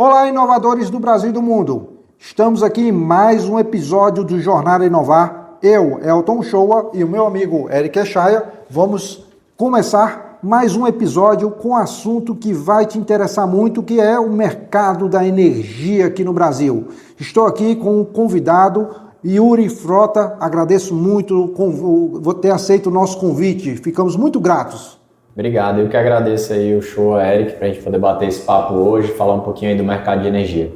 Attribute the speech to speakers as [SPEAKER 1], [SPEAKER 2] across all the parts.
[SPEAKER 1] Olá, inovadores do Brasil e do mundo! Estamos aqui em mais um episódio do Jornada Inovar. Eu, Elton Shoa, e o meu amigo Eric Echaia vamos começar mais um episódio com um assunto que vai te interessar muito, que é o mercado da energia aqui no Brasil. Estou aqui com um convidado, Yuri Frota. Agradeço muito por ter aceito o nosso convite. Ficamos muito gratos.
[SPEAKER 2] Obrigado, eu que agradeço aí o Shoa, Eric, para a gente poder bater esse papo hoje, falar um pouquinho aí do mercado de energia.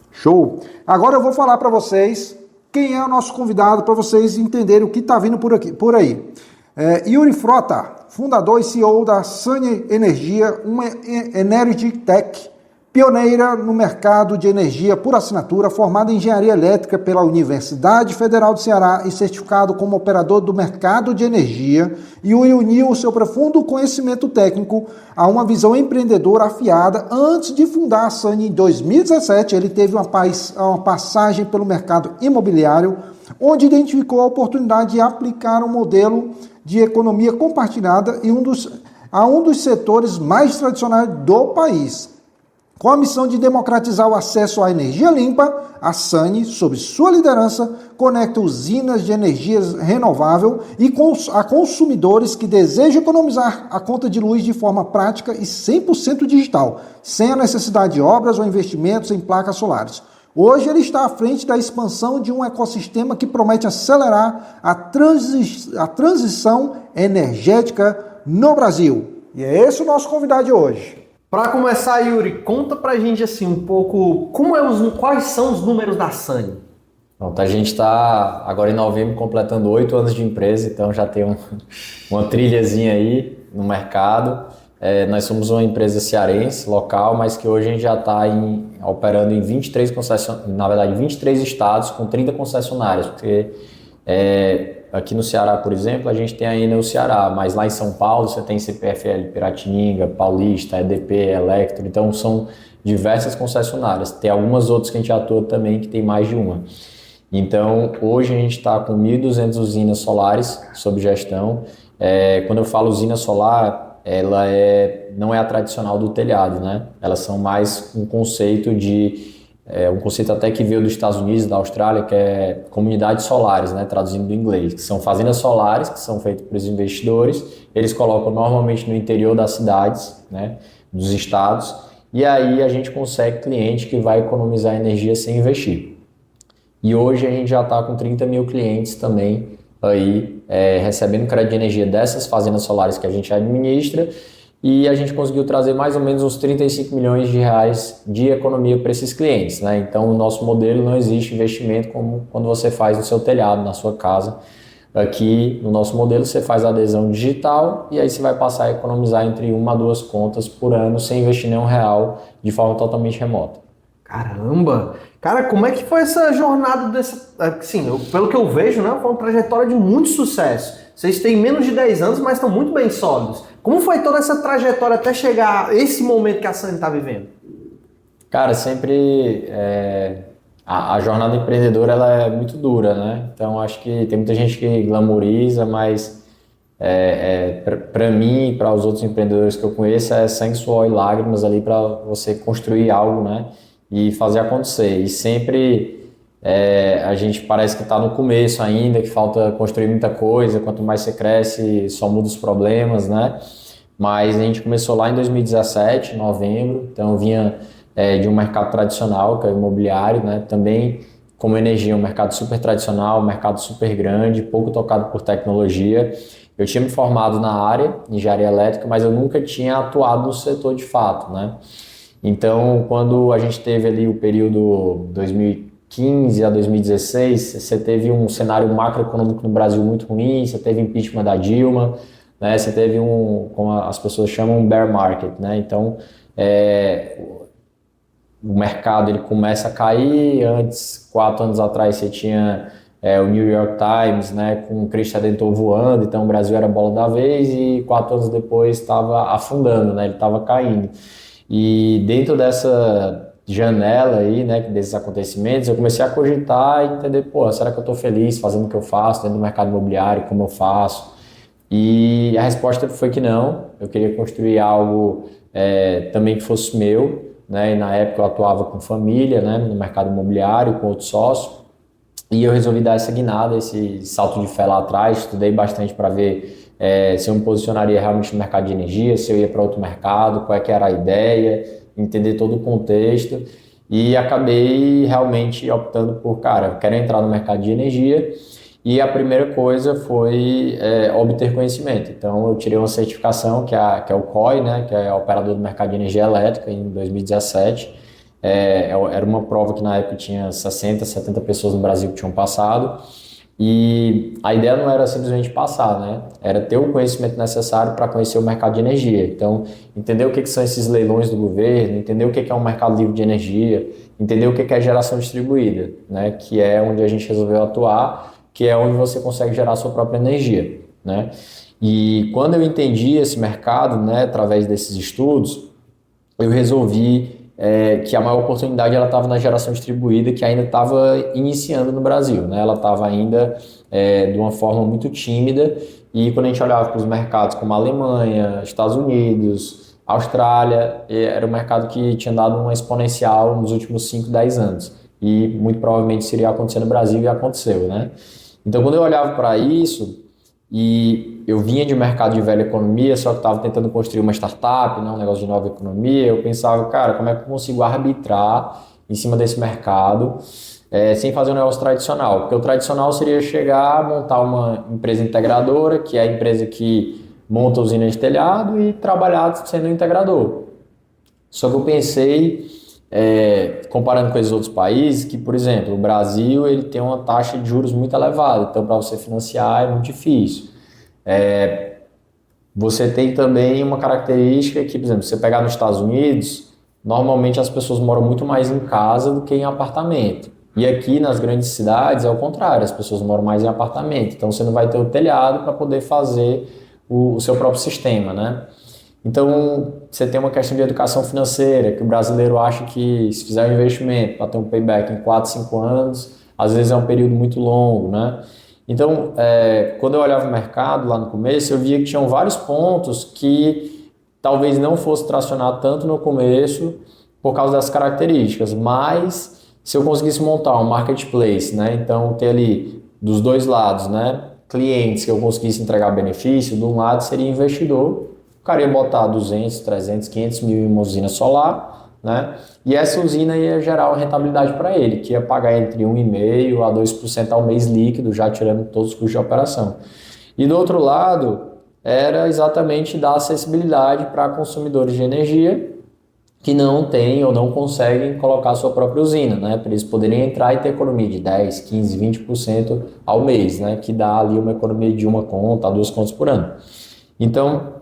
[SPEAKER 1] Show! Agora eu vou falar para vocês quem é o nosso convidado, para vocês entenderem o que está vindo por aí. Yuri Frota, fundador e CEO da Sunny Energia, uma Energy Tech, pioneira no mercado de energia por assinatura, formada em engenharia elétrica pela Universidade Federal do Ceará e certificado como operador do mercado de energia. Yuri uniu o seu profundo conhecimento técnico a uma visão empreendedora afiada. Antes de fundar a Sunny em 2017, ele teve uma passagem pelo mercado imobiliário, onde identificou a oportunidade de aplicar um modelo de economia compartilhada em um dos setores mais tradicionais do país. Com a missão de democratizar o acesso à energia limpa, a Sunny, sob sua liderança, conecta usinas de energia renovável a consumidores que desejam economizar a conta de luz de forma prática e 100% digital, sem a necessidade de obras ou investimentos em placas solares. Hoje ele está à frente da expansão de um ecossistema que promete acelerar a transição energética no Brasil. E é esse o nosso convidado de hoje.
[SPEAKER 3] Para começar, Yuri, conta pra gente assim um pouco quais são os números da Sunny.
[SPEAKER 2] Pronto, a gente está agora em novembro completando 8 anos de empresa, então já tem uma trilhazinha aí no mercado. Nós somos uma empresa cearense, local, mas que hoje a gente já está operando em 23 estados com 30 concessionárias, porque aqui no Ceará, por exemplo, a gente tem ainda o Ceará, mas lá em São Paulo você tem CPFL, Piratininga, Paulista, EDP, Electro, então são diversas concessionárias. Tem algumas outras que a gente atua também que tem mais de uma. Então hoje a gente está com 1.200 usinas solares sob gestão. Quando eu falo usina solar, ela não é a tradicional do telhado, né? Elas são mais um conceito um conceito até que veio dos Estados Unidos, da Austrália, que é comunidades solares, né, traduzindo do inglês, que são fazendas solares que são feitas por investidores. Eles colocam normalmente no interior das cidades, né, dos estados, e aí a gente consegue cliente que vai economizar energia sem investir. E hoje a gente já está com 30 mil clientes também aí recebendo crédito de energia dessas fazendas solares que a gente administra. E a gente conseguiu trazer mais ou menos uns 35 milhões de reais de economia para esses clientes, né? Então, no nosso modelo não existe investimento como quando você faz no seu telhado, na sua casa. Aqui, no nosso modelo, você faz a adesão digital e aí você vai passar a economizar entre 1 a 2 contas por ano sem investir nenhum real de forma totalmente remota.
[SPEAKER 3] Caramba! Cara, como é que foi essa jornada pelo que eu vejo, né, foi uma trajetória de muito sucesso. Vocês têm menos de 10 anos, mas estão muito bem sólidos. Como foi toda essa trajetória até chegar a esse momento que a Sunny está vivendo? Cara,
[SPEAKER 2] sempre a jornada empreendedora ela é muito dura, né? Então acho que tem muita gente que glamoriza, mas para mim e para os outros empreendedores que eu conheço é sangue, suor e lágrimas ali para você construir algo, né? E fazer acontecer. E sempre a gente parece que está no começo ainda, que falta construir muita coisa. Quanto mais você cresce, só muda os problemas, né? Mas a gente começou lá em 2017, em novembro. Então eu vinha de um mercado tradicional, que é o imobiliário, né? Também como energia, um mercado super tradicional, um mercado super grande, pouco tocado por tecnologia. Eu tinha me formado na área, engenharia elétrica, mas eu nunca tinha atuado no setor de fato, né? Então, quando a gente teve ali o período 2015 a 2016, você teve um cenário macroeconômico no Brasil muito ruim, você teve impeachment da Dilma, né? Você teve como as pessoas chamam, um bear market, né? Então, o mercado ele começa a cair. Antes, 4 anos atrás, você tinha o New York Times, né, com o Christian Redentor voando, então o Brasil era a bola da vez, e 4 anos depois estava afundando, né? Ele estava caindo. E dentro dessa janela aí, né, desses acontecimentos, eu comecei a cogitar e entender, será que eu estou feliz fazendo o que eu faço dentro do mercado imobiliário, como eu faço? E a resposta foi que não. Eu queria construir algo também que fosse meu, né? E na época eu atuava com família, né? No mercado imobiliário, com outro sócio. E eu resolvi dar essa guinada, esse salto de fé lá atrás. Estudei bastante para ver se eu me posicionaria realmente no mercado de energia, se eu ia para outro mercado, qual é que era a ideia, entender todo o contexto. E acabei realmente optando por, cara, eu quero entrar no mercado de energia. E a primeira coisa foi obter conhecimento. Então eu tirei uma certificação que é o COI, né, que é Operador do Mercado de Energia Elétrica, em 2017. Era uma prova que na época tinha 60, 70 pessoas no Brasil que tinham passado. E a ideia não era simplesmente passar, né? Era ter o conhecimento necessário para conhecer o mercado de energia. Então, entender o que são esses leilões do governo, entender o que é um mercado livre de energia, entender o que é geração distribuída, né? Que é onde a gente resolveu atuar, que é onde você consegue gerar a sua própria energia, né? E quando eu entendi esse mercado, né, através desses estudos, eu resolvi que a maior oportunidade ela estava na geração distribuída, que ainda estava iniciando no Brasil, né? Ela estava ainda de uma forma muito tímida, e quando a gente olhava para os mercados como a Alemanha, Estados Unidos, Austrália, era um mercado que tinha dado uma exponencial nos últimos 5, 10 anos, e muito provavelmente isso iria acontecer no Brasil, e aconteceu, né? Então, quando eu olhava para isso, e eu vinha de mercado de velha economia, só que estava tentando construir uma startup, né, um negócio de nova economia, eu pensava, cara, como é que eu consigo arbitrar em cima desse mercado sem fazer um negócio tradicional? Porque o tradicional seria chegar, montar uma empresa integradora, que é a empresa que monta usina de telhado, e trabalhar sendo um integrador. Só que eu pensei, comparando com esses outros países, que, por exemplo, o Brasil ele tem uma taxa de juros muito elevada, então para você financiar é muito difícil. Você tem também uma característica que, por exemplo, se você pegar nos Estados Unidos, normalmente as pessoas moram muito mais em casa do que em apartamento. E aqui nas grandes cidades é o contrário, as pessoas moram mais em apartamento, então você não vai ter o telhado para poder fazer o seu próprio sistema, né? Então, você tem uma questão de educação financeira, que o brasileiro acha que se fizer um investimento para ter um payback em 4, 5 anos, às vezes é um período muito longo, né? Então, quando eu olhava o mercado lá no começo, eu via que tinham vários pontos que talvez não fosse tracionar tanto no começo por causa das características, mas se eu conseguisse montar um marketplace, né? Então, ter ali dos dois lados, né? Clientes que eu conseguisse entregar benefício, de um lado seria investidor, o cara ia botar 200, 300, 500 mil em uma usina solar, né? E essa usina ia gerar uma rentabilidade para ele, que ia pagar entre 1,5% a 2% ao mês líquido, já tirando todos os custos de operação. E do outro lado, era exatamente dar acessibilidade para consumidores de energia que não têm ou não conseguem colocar a sua própria usina, né? Para eles poderem entrar e ter economia de 10, 15, 20% ao mês, né? Que dá ali uma economia de uma conta a 2 contas por ano. Então,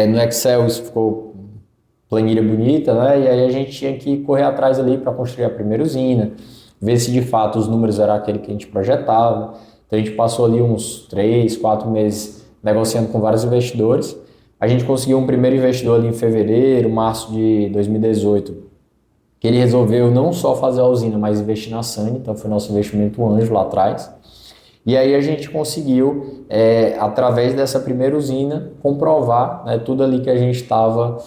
[SPEAKER 2] no Excel isso ficou planilha bonita, né? E aí a gente tinha que correr atrás ali para construir a primeira usina, ver se de fato os números eram aquele que a gente projetava. Então a gente passou ali uns 3, 4 meses negociando com vários investidores. A gente conseguiu um primeiro investidor ali em fevereiro, março de 2018, que ele resolveu não só fazer a usina, mas investir na Sunny, então foi nosso investimento anjo lá atrás. E aí a gente conseguiu, através dessa primeira usina, comprovar, né, tudo ali que a gente estava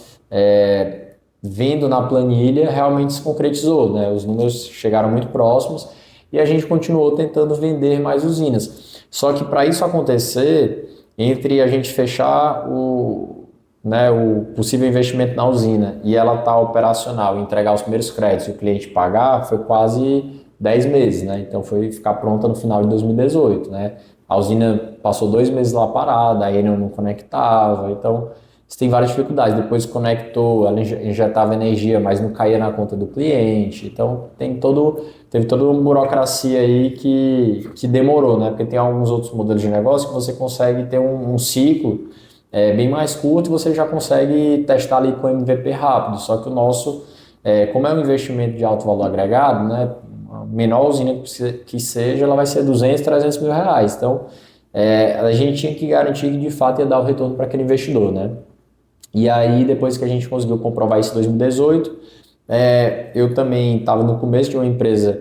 [SPEAKER 2] vendo na planilha realmente se concretizou, né? Os números chegaram muito próximos e a gente continuou tentando vender mais usinas. Só que para isso acontecer, entre a gente fechar o possível investimento na usina e ela estar operacional, entregar os primeiros créditos e o cliente pagar, foi quase 10 meses, né? Então foi ficar pronta no final de 2018, né? A usina passou 2 meses lá parada, aí ele não conectava, então você tem várias dificuldades. Depois conectou, ela injetava energia, mas não caía na conta do cliente. Então teve toda uma burocracia aí que demorou, né? Porque tem alguns outros modelos de negócio que você consegue ter um ciclo bem mais curto e você já consegue testar ali com MVP rápido. Só que o nosso, como é um investimento de alto valor agregado, né? A menor usina que seja, ela vai ser 200, 300 mil reais. Então a gente tinha que garantir que de fato ia dar o retorno para aquele investidor, né? E aí, depois que a gente conseguiu comprovar isso em 2018, eu também estava no começo de uma empresa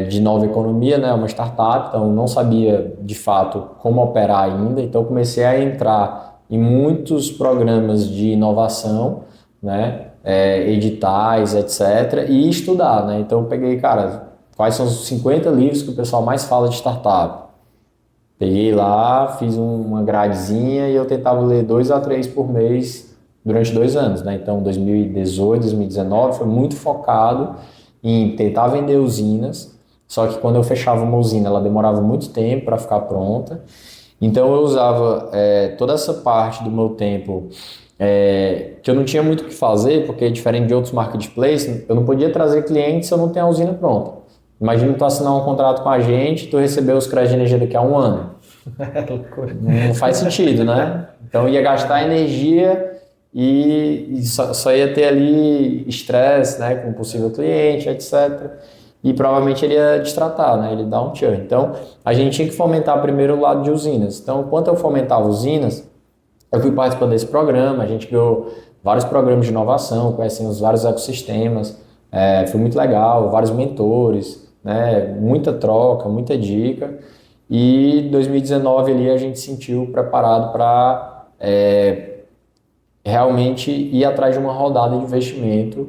[SPEAKER 2] de nova economia, né, uma startup, então não sabia de fato como operar ainda, então comecei a entrar em muitos programas de inovação, né, editais, etc. E estudar, né? Então eu peguei, cara, quais são os 50 livros que o pessoal mais fala de startup? Peguei lá, fiz uma gradezinha e eu tentava ler 2 a 3 por mês durante 2 anos, né? Então 2018, 2019 foi muito focado em tentar vender usinas, só que quando eu fechava uma usina ela demorava muito tempo para ficar pronta. Então eu usava toda essa parte do meu tempo que eu não tinha muito o que fazer, porque diferente de outros marketplaces, eu não podia trazer clientes se eu não tenho a usina pronta. Imagina tu assinar um contrato com a gente e tu receber os créditos de energia daqui a um ano. Não faz sentido, né? Então ia gastar energia e só ia ter ali estresse, né, com o possível cliente, etc. E provavelmente ele ia destratar, né? Ele dá um churn. Então a gente tinha que fomentar primeiro o lado de usinas. Então, enquanto eu fomentava usinas, eu fui participando desse programa, a gente criou vários programas de inovação, conhecemos vários ecossistemas, foi muito legal, vários mentores, né, muita troca, muita dica. E em 2019 ali a gente se sentiu preparado para realmente ir atrás de uma rodada de investimento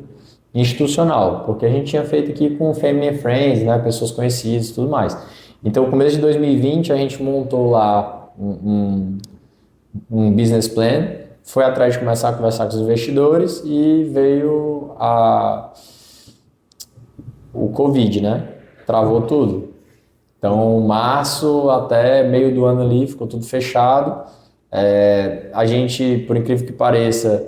[SPEAKER 2] institucional, porque a gente tinha feito aqui com Family and Friends, né, pessoas conhecidas e tudo mais. Então, no começo de 2020, a gente montou lá um business plan, foi atrás de começar a conversar com os investidores e veio o Covid, né? Travou tudo. Então, março até meio do ano ali, ficou tudo fechado. A gente, por incrível que pareça,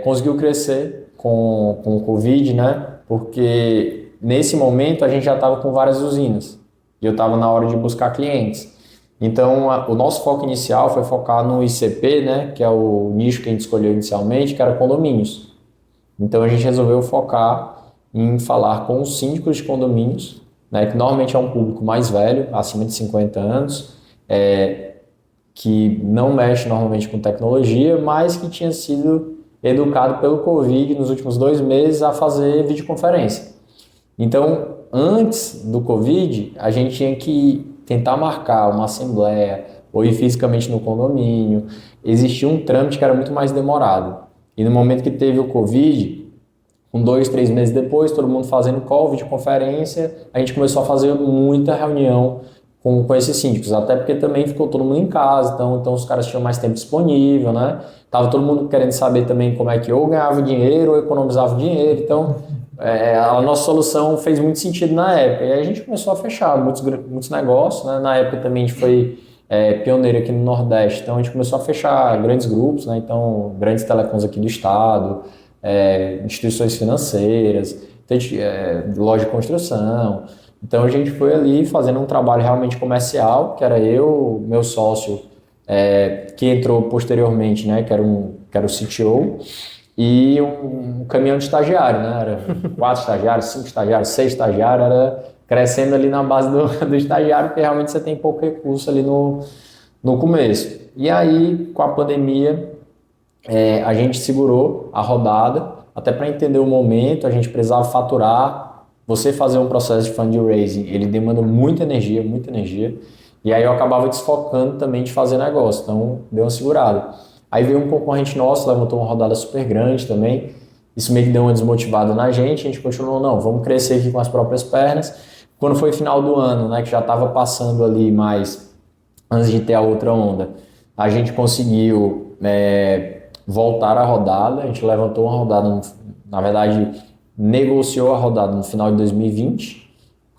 [SPEAKER 2] conseguiu crescer com o Covid, né? Porque nesse momento a gente já estava com várias usinas e eu estava na hora de buscar clientes. Então, o nosso foco inicial foi focar no ICP, né? Que é o nicho que a gente escolheu inicialmente, que era condomínios. Então, a gente resolveu focar em falar com os síndicos de condomínios, né, que normalmente é um público mais velho, acima de 50 anos, que não mexe normalmente com tecnologia, mas que tinha sido educado pelo Covid nos últimos 2 meses a fazer videoconferência. Então, antes do Covid, a gente tinha que tentar marcar uma assembleia ou ir fisicamente no condomínio. Existia um trâmite que era muito mais demorado. E no momento que teve o Covid, com 2, 3 meses depois, todo mundo fazendo call, videoconferência, a gente começou a fazer muita reunião com esses síndicos, até porque também ficou todo mundo em casa, então os caras tinham mais tempo disponível, né? Tava todo mundo querendo saber também como é que ou ganhava dinheiro ou economizava dinheiro, então a nossa solução fez muito sentido na época, e aí a gente começou a fechar muitos negócios, né? Na época também a gente foi pioneiro aqui no Nordeste, então a gente começou a fechar grandes grupos, né? Então grandes telecoms aqui do estado, instituições financeiras, loja de construção. Então a gente foi ali fazendo um trabalho realmente comercial, que era eu, meu sócio, que entrou posteriormente, né, que era o CTO, e um caminhão de estagiário, né, era 4 estagiários, 5 estagiários, 6 estagiários, era crescendo ali na base do estagiário, porque realmente você tem pouco recurso ali no começo. E aí, com a pandemia, a gente segurou a rodada, até para entender o momento, a gente precisava faturar. Você fazer um processo de fundraising, ele demanda muita energia, e aí eu acabava desfocando também de fazer negócio, então deu uma segurada. Aí veio um concorrente nosso, levantou uma rodada super grande também, isso meio que deu uma desmotivada na gente, a gente continuou, não, vamos crescer aqui com as próprias pernas. Quando foi final do ano, né, que já estava passando ali mais, antes de ter a outra onda, a gente conseguiu voltar a rodada, a gente levantou uma rodada, na verdade, negociou a rodada no final de 2020,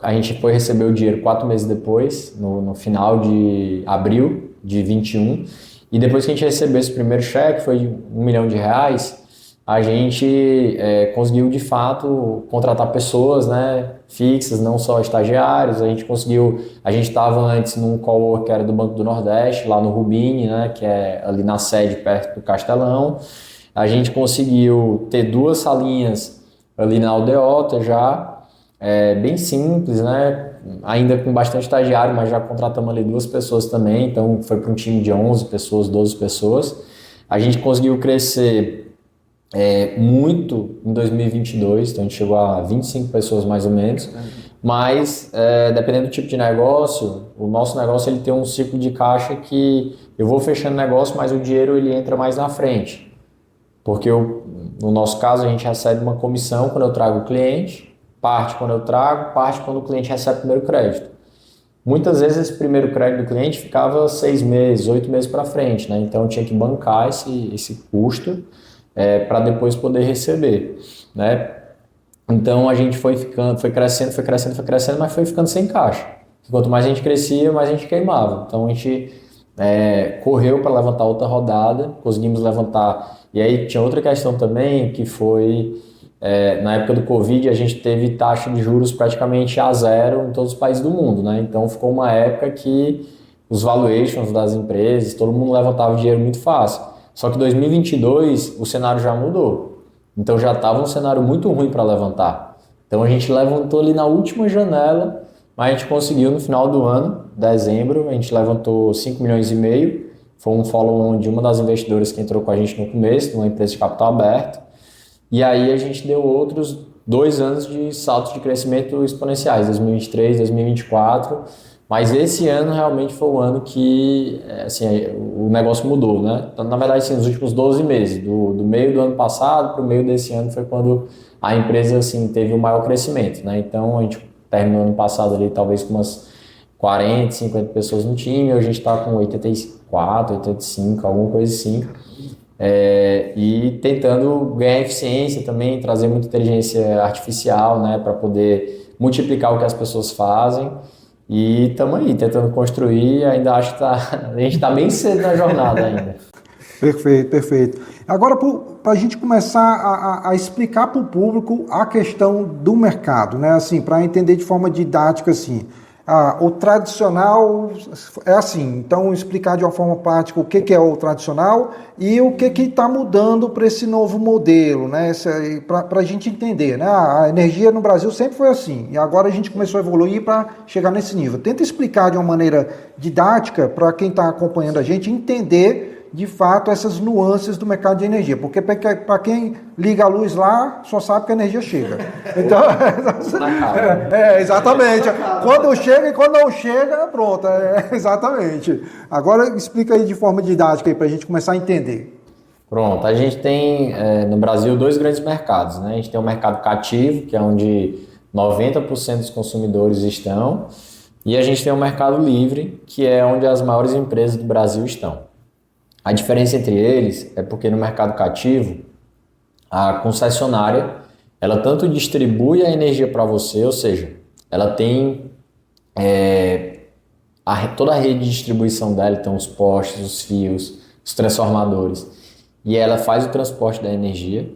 [SPEAKER 2] a gente foi receber o dinheiro 4 meses depois, no final de abril de 21, e depois que a gente recebeu esse primeiro cheque, foi de R$1 milhão, a gente conseguiu de fato contratar pessoas, né, fixas, não só estagiários. A gente estava antes num cowork que era do Banco do Nordeste, lá no Rubini, né, que é ali na sede perto do Castelão. A gente conseguiu ter 2 salinhas ali na Aldeota já, bem simples, né, ainda com bastante estagiário, mas já contratamos ali 2 pessoas também, então foi para um time de 11 pessoas, 12 pessoas. A gente conseguiu crescer muito em 2022, então a gente chegou a 25 pessoas mais ou menos, mas dependendo do tipo de negócio, o nosso negócio ele tem um ciclo de caixa que eu vou fechando negócio, mas o dinheiro ele entra mais na frente. Porque no nosso caso a gente recebe uma comissão quando eu trago o cliente, parte quando eu trago, parte quando o cliente recebe o primeiro crédito. Muitas vezes esse primeiro crédito do cliente ficava 6 meses, 8 meses para frente, né? Então eu tinha que bancar esse custo para depois poder receber, né? Então a gente foi crescendo, mas foi ficando sem caixa. Quanto mais a gente crescia, mais a gente queimava. Então a gente correu para levantar outra rodada, conseguimos levantar. E aí tinha outra questão também, que foi, na época do Covid, a gente teve taxa de juros praticamente a zero em todos os países do mundo, né? Então ficou uma época que os valuations das empresas, todo mundo levantava dinheiro muito fácil. Só que em 2022 o cenário já mudou. Então já estava um cenário muito ruim para levantar. Então a gente levantou ali na última janela, mas a gente conseguiu no final do ano, dezembro, a gente levantou 5 milhões e meio. Foi um follow-on de uma das investidoras que entrou com a gente no começo, numa empresa de capital aberto. E aí a gente deu outros 2 anos de saltos de crescimento exponenciais, 2023, 2024. Mas esse ano realmente foi o ano que assim, o negócio mudou, né? Então, na verdade, assim, nos últimos 12 meses, do meio do ano passado para o meio desse ano foi quando a empresa assim, teve o maior crescimento, né? Então a gente terminou ano passado ali talvez com umas 40, 50 pessoas no time, hoje a gente está com 84, 85, alguma coisa assim. E tentando ganhar eficiência também, trazer muita inteligência artificial, né? Para poder multiplicar o que as pessoas fazem. E estamos aí, tentando construir, ainda acho que a gente está bem cedo na jornada ainda.
[SPEAKER 1] Perfeito, perfeito. Agora, para a gente começar a explicar para o público a questão do mercado, né? Assim, para entender de forma didática, assim, o tradicional é assim, então explicar de uma forma prática o que é o tradicional e o que está mudando para esse novo modelo, né? Para a gente entender, né? A energia no Brasil sempre foi assim, e agora a gente começou a evoluir para chegar nesse nível. Tenta explicar de uma maneira didática para quem está acompanhando a gente entender de fato essas nuances do mercado de energia, porque para quem liga a luz lá, só sabe que a energia chega. Então, exatamente. Quando chega e quando não chega, pronto, exatamente. Agora explica aí de forma didática para a gente começar a entender.
[SPEAKER 2] Pronto, a gente tem no Brasil 2 grandes mercados, né? A gente tem o mercado cativo, que é onde 90% dos consumidores estão, e a gente tem o mercado livre, que é onde as maiores empresas do Brasil estão. A diferença entre eles é porque no mercado cativo, a concessionária, ela tanto distribui a energia para você, ou seja, ela tem toda a rede de distribuição dela, então os postes, os fios, os transformadores, e ela faz o transporte da energia,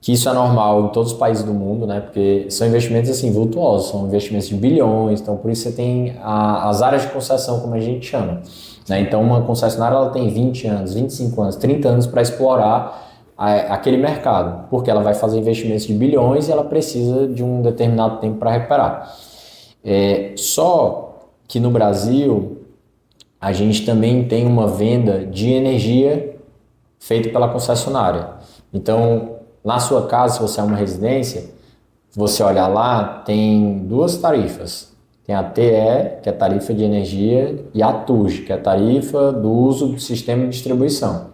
[SPEAKER 2] que isso é normal em todos os países do mundo, né? Porque são investimentos assim, vultuosos, são investimentos de bilhões, então por isso você tem as áreas de concessão, como a gente chama. Né? Então uma concessionária ela tem 20 anos, 25 anos, 30 anos para explorar aquele mercado, porque ela vai fazer investimentos de bilhões e ela precisa de um determinado tempo para recuperar. Só que no Brasil a gente também tem uma venda de energia feita pela concessionária. Então, na sua casa, se você é uma residência, você olhar lá, tem 2 tarifas. Tem a TE, que é a tarifa de energia, e a TUG, que é a tarifa do uso do sistema de distribuição.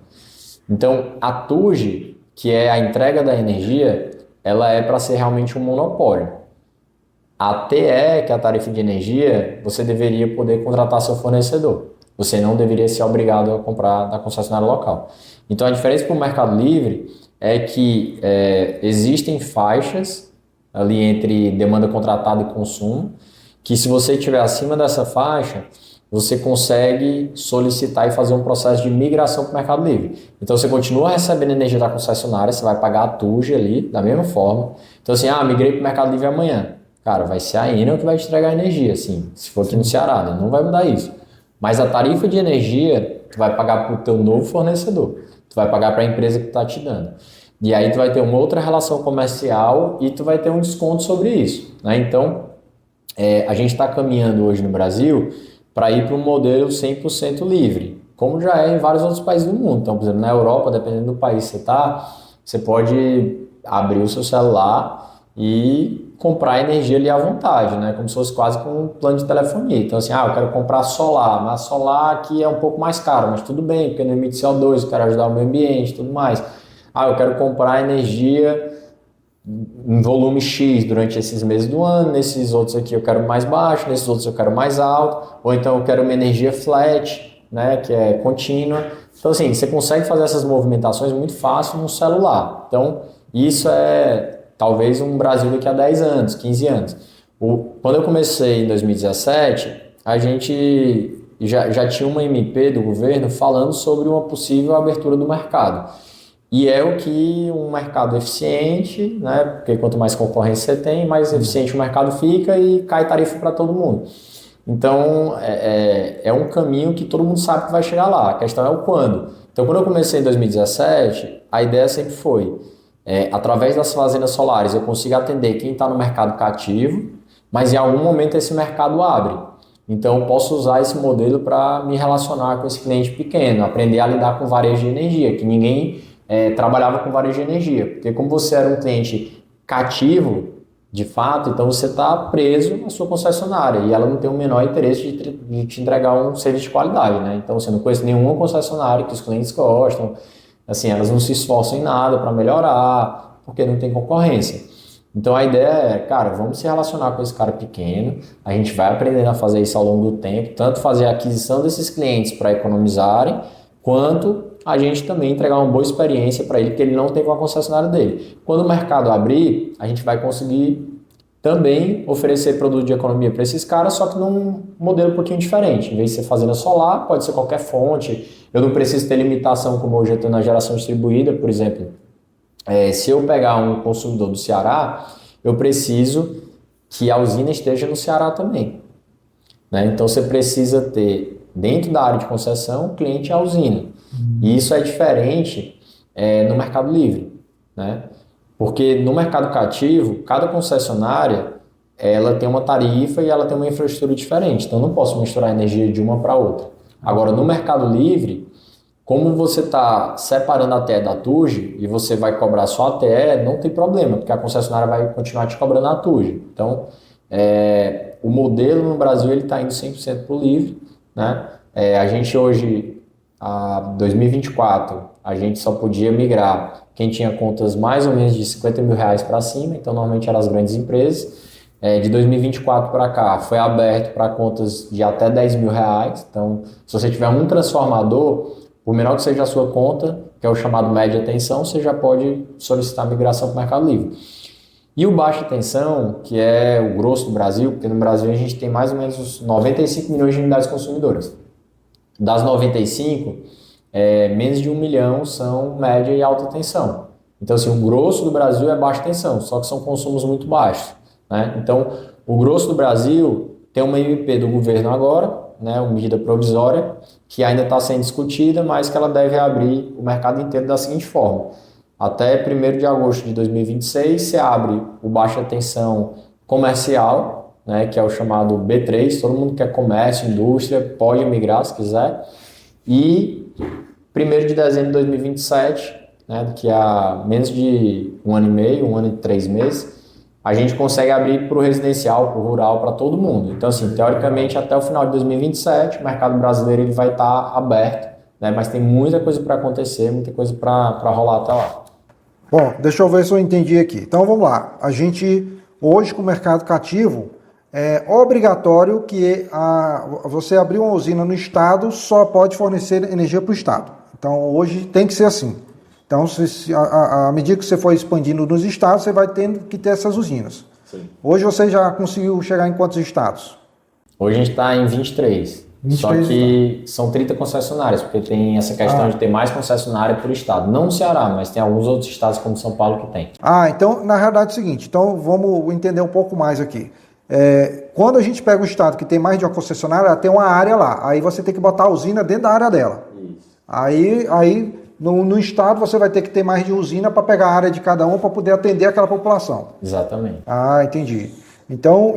[SPEAKER 2] Então, a TUG, que é a entrega da energia, ela é para ser realmente um monopólio. A TE, que é a tarifa de energia, você deveria poder contratar seu fornecedor. Você não deveria ser obrigado a comprar da concessionária local. Então, a diferença para o Mercado Livre é que existem faixas ali entre demanda contratada e consumo, que se você estiver acima dessa faixa, você consegue solicitar e fazer um processo de migração para o Mercado Livre. Então você continua recebendo energia da concessionária, você vai pagar a TUG ali, da mesma forma. Então assim, migrei para o Mercado Livre amanhã. Cara, vai ser a Enel que vai te entregar a energia, assim, se for aqui no Ceará, né? Não vai mudar isso. Mas a tarifa de energia, tu vai pagar para o teu novo fornecedor. Tu vai pagar para a empresa que está te dando. E aí tu vai ter uma outra relação comercial e tu vai ter um desconto sobre isso, né? Então, a gente está caminhando hoje no Brasil para ir para um modelo 100% livre, como já é em vários outros países do mundo. Então, por exemplo, na Europa, dependendo do país que você está, você pode abrir o seu celular e comprar energia ali à vontade, né? Como se fosse quase com um plano de telefonia. Então, assim, eu quero comprar solar, mas solar aqui é um pouco mais caro, mas tudo bem, porque não emite CO2, eu quero ajudar o meio ambiente e tudo mais. eu quero comprar energia em volume X durante esses meses do ano, nesses outros aqui eu quero mais baixo, nesses outros eu quero mais alto, ou então eu quero uma energia flat, né, que é contínua. Então, assim, você consegue fazer essas movimentações muito fácil no celular. Então, isso é talvez um Brasil daqui a 10 anos, 15 anos. Quando eu comecei em 2017, a gente já tinha uma MP do governo falando sobre uma possível abertura do mercado. E é o que um mercado eficiente, né? Porque quanto mais concorrência você tem, mais eficiente o mercado fica e cai tarifa para todo mundo. Então, é um caminho que todo mundo sabe que vai chegar lá. A questão é o quando. Então, quando eu comecei em 2017, a ideia sempre foi, através das fazendas solares, eu consigo atender quem está no mercado cativo, mas em algum momento esse mercado abre. Então, eu posso usar esse modelo para me relacionar com esse cliente pequeno, aprender a lidar com varejo de energia, que ninguém trabalhava com varejo de energia. Porque como você era um cliente cativo, de fato, então você está preso à sua concessionária e ela não tem o menor interesse de te entregar um serviço de qualidade, né? Então você não conhece nenhuma concessionária que os clientes gostam, assim, elas não se esforçam em nada para melhorar, porque não tem concorrência. Então a ideia é, cara, vamos se relacionar com esse cara pequeno, a gente vai aprendendo a fazer isso ao longo do tempo, tanto fazer a aquisição desses clientes para economizarem, quanto a gente também entregar uma boa experiência para ele, que ele não tem com a concessionária dele. Quando o mercado abrir, a gente vai conseguir também oferecer produto de economia para esses caras, só que num modelo um pouquinho diferente. Em vez de ser fazenda solar, pode ser qualquer fonte. Eu não preciso ter limitação como hoje eu tenho na geração distribuída, por exemplo. Se eu pegar um consumidor do Ceará, eu preciso que a usina esteja no Ceará também, né? Então você precisa ter, dentro da área de concessão, o cliente e a usina. E isso é diferente no mercado livre, né? Porque no mercado cativo, cada concessionária ela tem uma tarifa e ela tem uma infraestrutura diferente. Então eu não posso misturar energia de uma para outra. Agora, no mercado livre, como você está separando a TE da TUJ e você vai cobrar só a TE, não tem problema, porque a concessionária vai continuar te cobrando a TUJ. Então, o modelo no Brasil está indo 100% para o livre, né? A gente hoje, a 2024, a gente só podia migrar quem tinha contas mais ou menos de R$50 mil para cima, então normalmente eram as grandes empresas. De 2024 para cá foi aberto para contas de até R$10 mil. Então, se você tiver um transformador, por menor que seja a sua conta, que é o chamado média tensão, você já pode solicitar migração para o Mercado Livre. E o baixa tensão, que é o grosso do Brasil, porque no Brasil a gente tem mais ou menos uns 95 milhões de unidades consumidoras. Das 95, menos de 1 milhão são média e alta tensão. Então, assim, o grosso do Brasil é baixa tensão, só que são consumos muito baixos, né? Então, o grosso do Brasil tem uma MP do governo agora, né, uma medida provisória, que ainda está sendo discutida, mas que ela deve abrir o mercado inteiro da seguinte forma. Até 1º de agosto de 2026, você abre o baixa tensão comercial, né, que é o chamado B3, todo mundo que é comércio, indústria, pode migrar se quiser. E 1º de dezembro de 2027, né, daqui a menos de 1 ano e meio, 1 ano e 3 meses, a gente consegue abrir para o residencial, para o rural, para todo mundo. Então, assim, teoricamente, até o final de 2027, o mercado brasileiro ele vai estar aberto, né? Mas tem muita coisa para acontecer, muita coisa para rolar até lá.
[SPEAKER 1] Bom, deixa eu ver se eu entendi aqui. Então, vamos lá. A gente, hoje, com o mercado cativo, é obrigatório que você abrir uma usina no estado, só pode fornecer energia para o estado. Então, hoje tem que ser assim. Então, à medida que você for expandindo nos estados, você vai tendo que ter essas usinas. Sim. Hoje você já conseguiu chegar em quantos estados?
[SPEAKER 2] Hoje a gente está em 23. Só que são 30 concessionárias, porque tem essa questão de ter mais concessionária por estado. Não no Ceará, mas tem alguns outros estados como São Paulo que tem.
[SPEAKER 1] Então, na realidade é o seguinte, então vamos entender um pouco mais aqui. Quando a gente pega um estado que tem mais de uma concessionária, ela tem uma área lá. Aí você tem que botar a usina dentro da área dela. Isso. Aí no estado você vai ter que ter mais de usina para pegar a área de cada um para poder atender aquela população.
[SPEAKER 2] Exatamente.
[SPEAKER 1] Entendi. Então,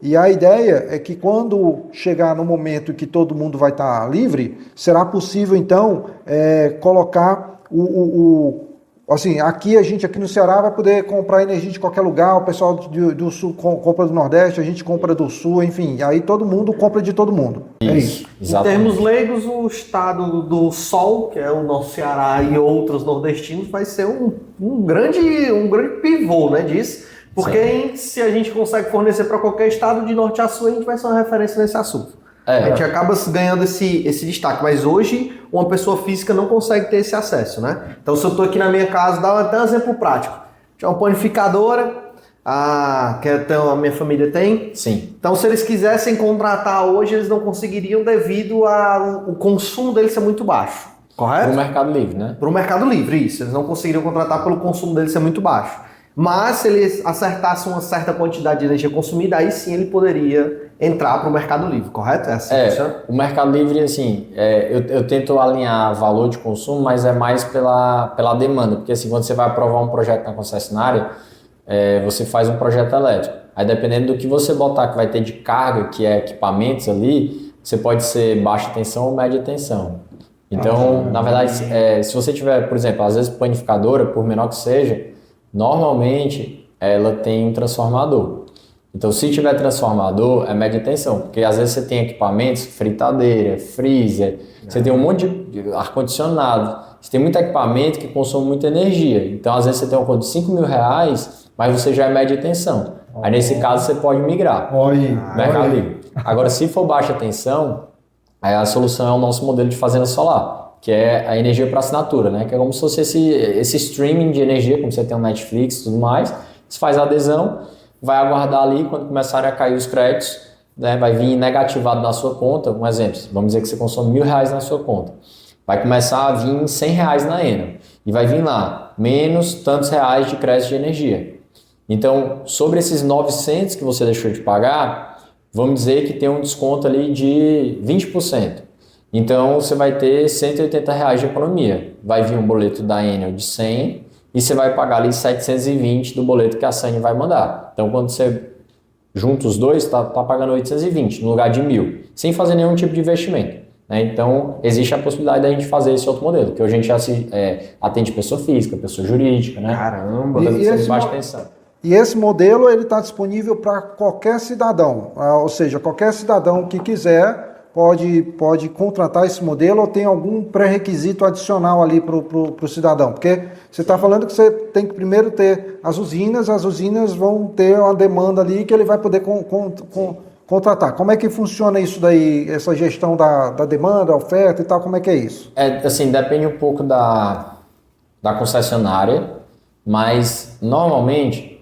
[SPEAKER 1] e a ideia é que quando chegar no momento que todo mundo vai estar livre, será possível então colocar Assim, aqui a gente aqui no Ceará vai poder comprar energia de qualquer lugar, o pessoal do Sul compra do Nordeste, a gente compra do Sul, enfim, aí todo mundo compra de todo mundo. É isso.
[SPEAKER 3] Em termos leigos, o estado do Sol, que é o nosso Ceará e outros nordestinos, vai ser um grande pivô, né, disso, porque se a gente consegue fornecer para qualquer estado, de norte a sul, a gente vai ser uma referência nesse assunto. A gente acaba ganhando esse destaque, mas hoje uma pessoa física não consegue ter esse acesso, né? Então, se eu estou aqui na minha casa, dá até um exemplo prático. Tinha uma panificadora, que a minha família tem.
[SPEAKER 2] Sim.
[SPEAKER 3] Então, se eles quisessem contratar hoje, eles não conseguiriam devido ao consumo deles ser muito baixo, correto?
[SPEAKER 2] Para o Mercado Livre, né?
[SPEAKER 3] Para o Mercado Livre, isso. Eles não conseguiriam contratar pelo consumo deles ser muito baixo. Mas, se eles acertassem uma certa quantidade de energia consumida, aí sim ele poderia entrar para o Mercado Livre, correto? É assim que funciona?
[SPEAKER 2] O Mercado Livre, assim, eu tento alinhar valor de consumo, mas é mais pela demanda, porque assim, quando você vai aprovar um projeto na concessionária, você faz um projeto elétrico. Aí dependendo do que você botar que vai ter de carga, que é equipamentos ali, você pode ser baixa tensão ou média tensão. Então, na verdade, se você tiver, por exemplo, às vezes panificadora, por menor que seja, normalmente ela tem um transformador. Então, se tiver transformador, é média tensão, porque às vezes você tem equipamentos, fritadeira, freezer, você tem um monte de ar-condicionado, você tem muito equipamento que consome muita energia. Então, às vezes você tem uma conta de R$5.000, mas você já é média tensão. Aí, nesse caso, você pode migrar. Mercado Livre. Agora, se for baixa tensão, aí a solução é o nosso modelo de fazenda solar, que é a energia para assinatura, né? Que é como se fosse esse streaming de energia, como você tem um Netflix e tudo mais, você faz a adesão, vai aguardar ali, quando começarem a cair os créditos, né, vai vir negativado na sua conta, um exemplo, vamos dizer que você consome R$1.000 na sua conta, vai começar a vir R$100 na Enel, e vai vir lá, menos tantos reais de crédito de energia. Então, sobre esses 900 que você deixou de pagar, vamos dizer que tem um desconto ali de 20%. Então, você vai ter R$180 de economia. Vai vir um boleto da Enel de 100 e você vai pagar ali 720 do boleto que a Sanne vai mandar. Então, quando você junta os dois, está pagando 820 no lugar de 1.000, sem fazer nenhum tipo de investimento. Né? Então, existe a possibilidade da gente fazer esse outro modelo, que hoje a gente já atende pessoa física, pessoa jurídica, né?
[SPEAKER 3] Caramba!
[SPEAKER 1] E esse modelo ele está disponível para qualquer cidadão, ou seja, qualquer cidadão que quiser pode contratar esse modelo ou tem algum pré-requisito adicional ali para o cidadão? Porque você está falando que você tem que primeiro ter as usinas vão ter uma demanda ali que ele vai poder contratar. Como é que funciona isso daí, essa gestão da demanda, oferta e tal, como é que é isso?
[SPEAKER 2] Assim, depende um pouco da concessionária, mas normalmente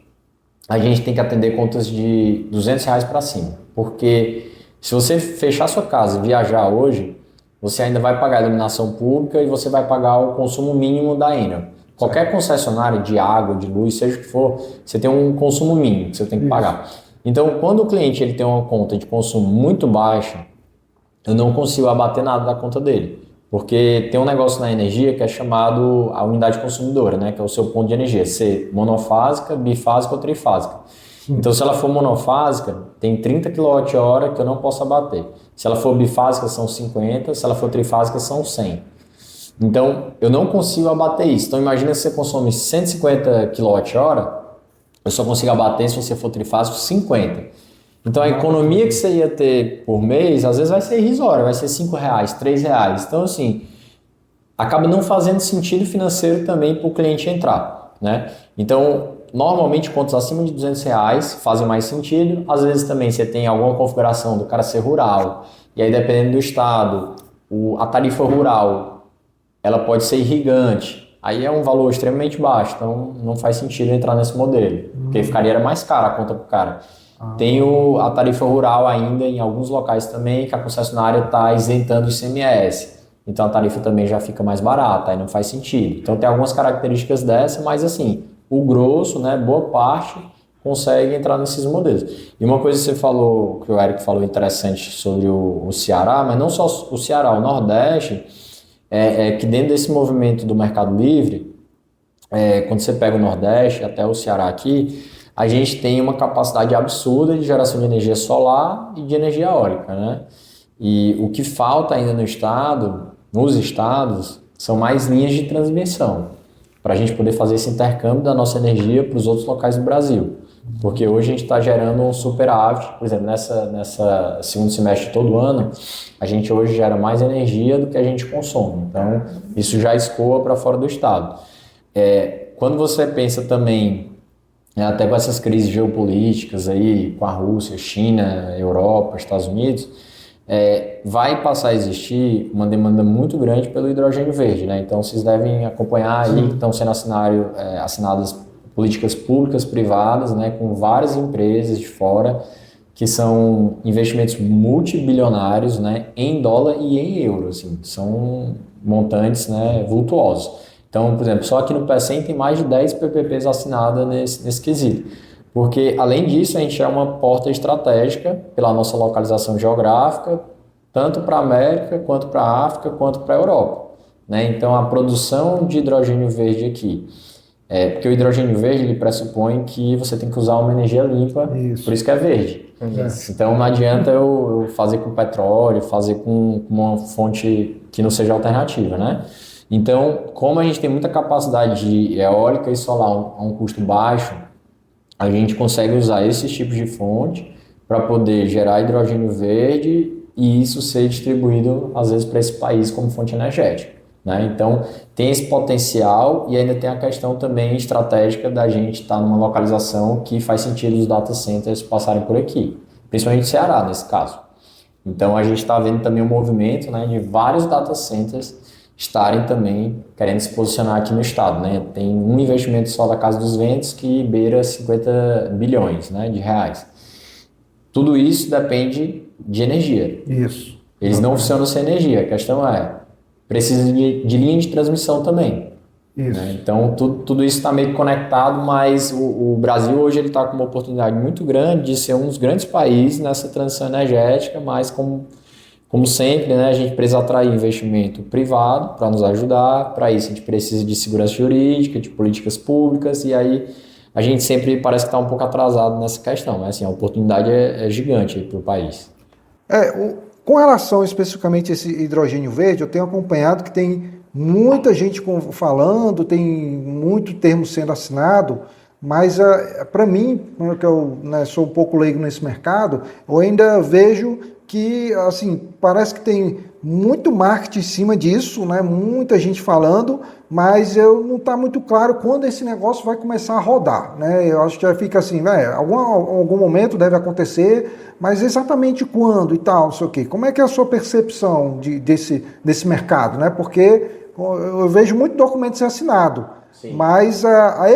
[SPEAKER 2] a gente tem que atender contas de R$200 para cima, porque se você fechar sua casa e viajar hoje, você ainda vai pagar a iluminação pública e você vai pagar o consumo mínimo da Enel. Qualquer concessionária de água, de luz, seja o que for, você tem um consumo mínimo que você tem que pagar. Então, quando o cliente ele tem uma conta de consumo muito baixa, eu não consigo abater nada da conta dele. Porque tem um negócio na energia que é chamado a unidade consumidora, né? Que é o seu ponto de energia, ser monofásica, bifásica ou trifásica. Então, se ela for monofásica, tem 30 kWh que eu não posso abater. Se ela for bifásica, são 50, se ela for trifásica, são 100. Então, eu não consigo abater isso. Então, imagina que você consome 150 kWh, eu só consigo abater se você for trifásico 50. Então, a economia que você ia ter por mês, às vezes vai ser irrisória, vai ser R$5, R$3. Então, assim, acaba não fazendo sentido financeiro também para o cliente entrar, né? Então, normalmente, contas acima de R$200 fazem mais sentido. Às vezes também você tem alguma configuração do cara ser rural. E aí, dependendo do estado, a tarifa rural, ela pode ser irrigante. Aí é um valor extremamente baixo. Então, não faz sentido entrar nesse modelo. Porque ficaria mais cara a conta para o cara. Tem a tarifa rural ainda em alguns locais também, que a concessionária está isentando o ICMS. Então, a tarifa também já fica mais barata. Aí não faz sentido. Então, tem algumas características dessa, mas assim... O grosso, né, boa parte, consegue entrar nesses modelos. E uma coisa que você falou, que o Eric falou interessante sobre o Ceará, mas não só o Ceará, o Nordeste, é que dentro desse movimento do Mercado Livre, quando você pega o Nordeste, até o Ceará aqui, a gente tem uma capacidade absurda de geração de energia solar e de energia eólica, né? E o que falta ainda nos estados, são mais linhas de transmissão. para a gente poder fazer esse intercâmbio da nossa energia para os outros locais do Brasil. Porque hoje a gente está gerando um superávit, por exemplo, nessa segundo semestre de todo ano, a gente hoje gera mais energia do que a gente consome. Então, isso já escoa para fora do estado. Quando você pensa também, até com essas crises geopolíticas aí, com a Rússia, China, Europa, Estados Unidos, vai passar a existir uma demanda muito grande pelo hidrogênio verde, né? Então, vocês devem acompanhar aí que estão sendo assinadas políticas públicas, privadas, né, com várias empresas de fora, que são investimentos multibilionários, né, em dólar e em euro, assim, são montantes, né, vultuosos. Então, por exemplo, só aqui no PECEM tem mais de 10 PPPs assinadas nesse quesito, porque, além disso, a gente é uma porta estratégica pela nossa localização geográfica, tanto para a América, quanto para a África, quanto para a Europa, né? Então, a produção de hidrogênio verde aqui, porque o hidrogênio verde ele pressupõe que você tem que usar uma energia limpa, por isso que é verde. Então não adianta eu fazer com petróleo, fazer com uma fonte que não seja alternativa, né? Então, como a gente tem muita capacidade de eólica e solar a um custo baixo, a gente consegue usar esses tipos de fonte para poder gerar hidrogênio verde e isso ser distribuído, às vezes, para esse país como fonte energética, né? Então, tem esse potencial e ainda tem a questão também estratégica da gente estar numa localização que faz sentido os data centers passarem por aqui, principalmente o Ceará, nesse caso. Então, a gente está vendo também um movimento, né, de vários data centers estarem também querendo se posicionar aqui no estado, né? Tem um investimento só da Casa dos Ventos que beira 50 bilhões, né, de reais. Tudo isso depende de energia.
[SPEAKER 1] Isso.
[SPEAKER 2] Eles não funcionam sem energia, a questão precisa de linha de transmissão também.
[SPEAKER 1] Isso.
[SPEAKER 2] Né? Então, tudo isso está meio conectado, mas o Brasil hoje está com uma oportunidade muito grande de ser um dos grandes países nessa transição energética, mas como sempre, né, a gente precisa atrair investimento privado para nos ajudar. Para isso, a gente precisa de segurança jurídica, de políticas públicas, e aí a gente sempre parece que está um pouco atrasado nessa questão, mas assim, a oportunidade é gigante para o país.
[SPEAKER 1] Com relação especificamente a esse hidrogênio verde, eu tenho acompanhado que tem muita gente falando, tem muito termo sendo assinado, mas para mim, que eu sou um pouco leigo nesse mercado, eu ainda vejo que assim, parece que tem muito marketing em cima disso, né? Muita gente falando, mas não está muito claro quando esse negócio vai começar a rodar, né? Eu acho que já fica assim, algum momento deve acontecer, mas exatamente quando e tal, não sei o quê. Como é que é a sua percepção desse mercado, né? Porque eu vejo muito documento ser assinado, sim, mas a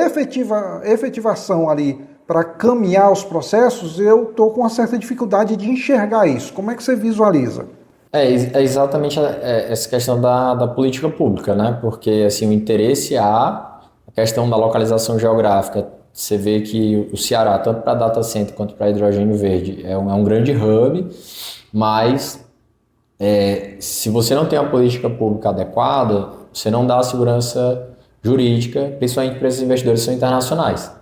[SPEAKER 1] efetivação ali para caminhar os processos, eu estou com uma certa dificuldade de enxergar isso. Como é que você visualiza?
[SPEAKER 2] É exatamente essa questão da política pública, né? Porque assim, o interesse a questão da localização geográfica, você vê que o Ceará, tanto para data center quanto para hidrogênio verde, é um grande hub, mas se você não tem uma política pública adequada, você não dá a segurança jurídica, principalmente para esses investidores que são internacionais.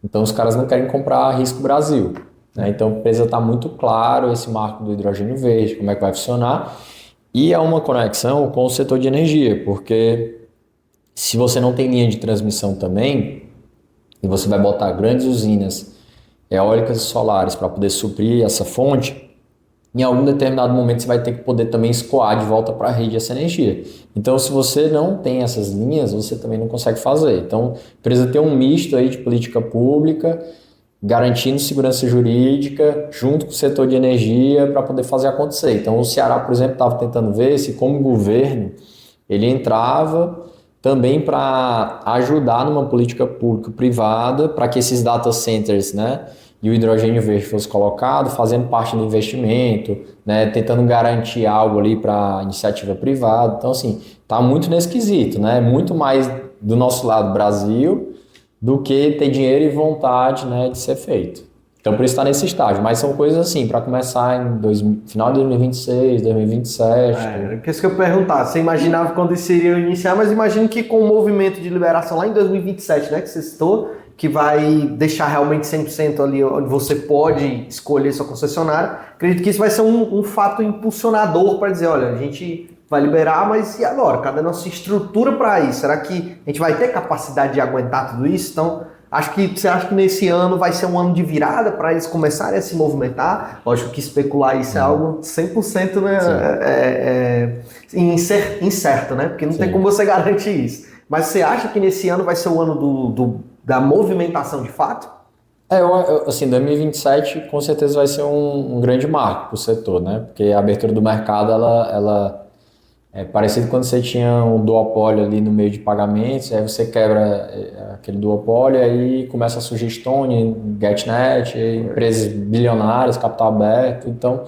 [SPEAKER 2] Então, os caras não querem comprar risco Brasil, né? Então, precisa estar muito claro esse marco do hidrogênio verde, como é que vai funcionar. E é uma conexão com o setor de energia, porque se você não tem linha de transmissão também, e você vai botar grandes usinas eólicas e solares para poder suprir essa fonte, em algum determinado momento você vai ter que poder também escoar de volta para a rede essa energia. Então, se você não tem essas linhas, você também não consegue fazer. Então, precisa ter um misto aí de política pública, garantindo segurança jurídica, junto com o setor de energia, para poder fazer acontecer. Então, o Ceará, por exemplo, estava tentando ver se, como governo, ele entrava também para ajudar numa política pública-privada, para que esses data centers, né, e o hidrogênio verde fosse colocado, fazendo parte do investimento, né, tentando garantir algo ali para a iniciativa privada. Então, assim, está muito nesse quesito, né, muito mais do nosso lado Brasil do que ter dinheiro e vontade, né, de ser feito. Então, por isso está nesse estágio. Mas são coisas assim, para começar final de 2026, 2027.
[SPEAKER 3] Que isso que eu ia perguntar. Você imaginava quando isso iria iniciar, mas imagino que com o movimento de liberação lá em 2027, né, que você citou, que vai deixar realmente 100% ali onde você pode escolher sua concessionária. Acredito que isso vai ser um fato impulsionador para dizer, olha, a gente vai liberar, mas e agora? Cadê a nossa estrutura para isso? Será que a gente vai ter capacidade de aguentar tudo isso? Então, você acha que nesse ano vai ser um ano de virada para eles começarem a se movimentar? Lógico que especular isso é algo 100%, né, incerto, né? Porque não tem como você garantir isso. Mas você acha que nesse ano vai ser o ano da movimentação de fato?
[SPEAKER 2] Assim, 2027 com certeza vai ser um grande marco para o setor, né? Porque a abertura do mercado, ela é parecido quando você tinha um duopólio ali no meio de pagamentos, aí você quebra aquele duopólio, aí começa a surgir Stone, GetNet, empresas bilionárias, capital aberto. Então,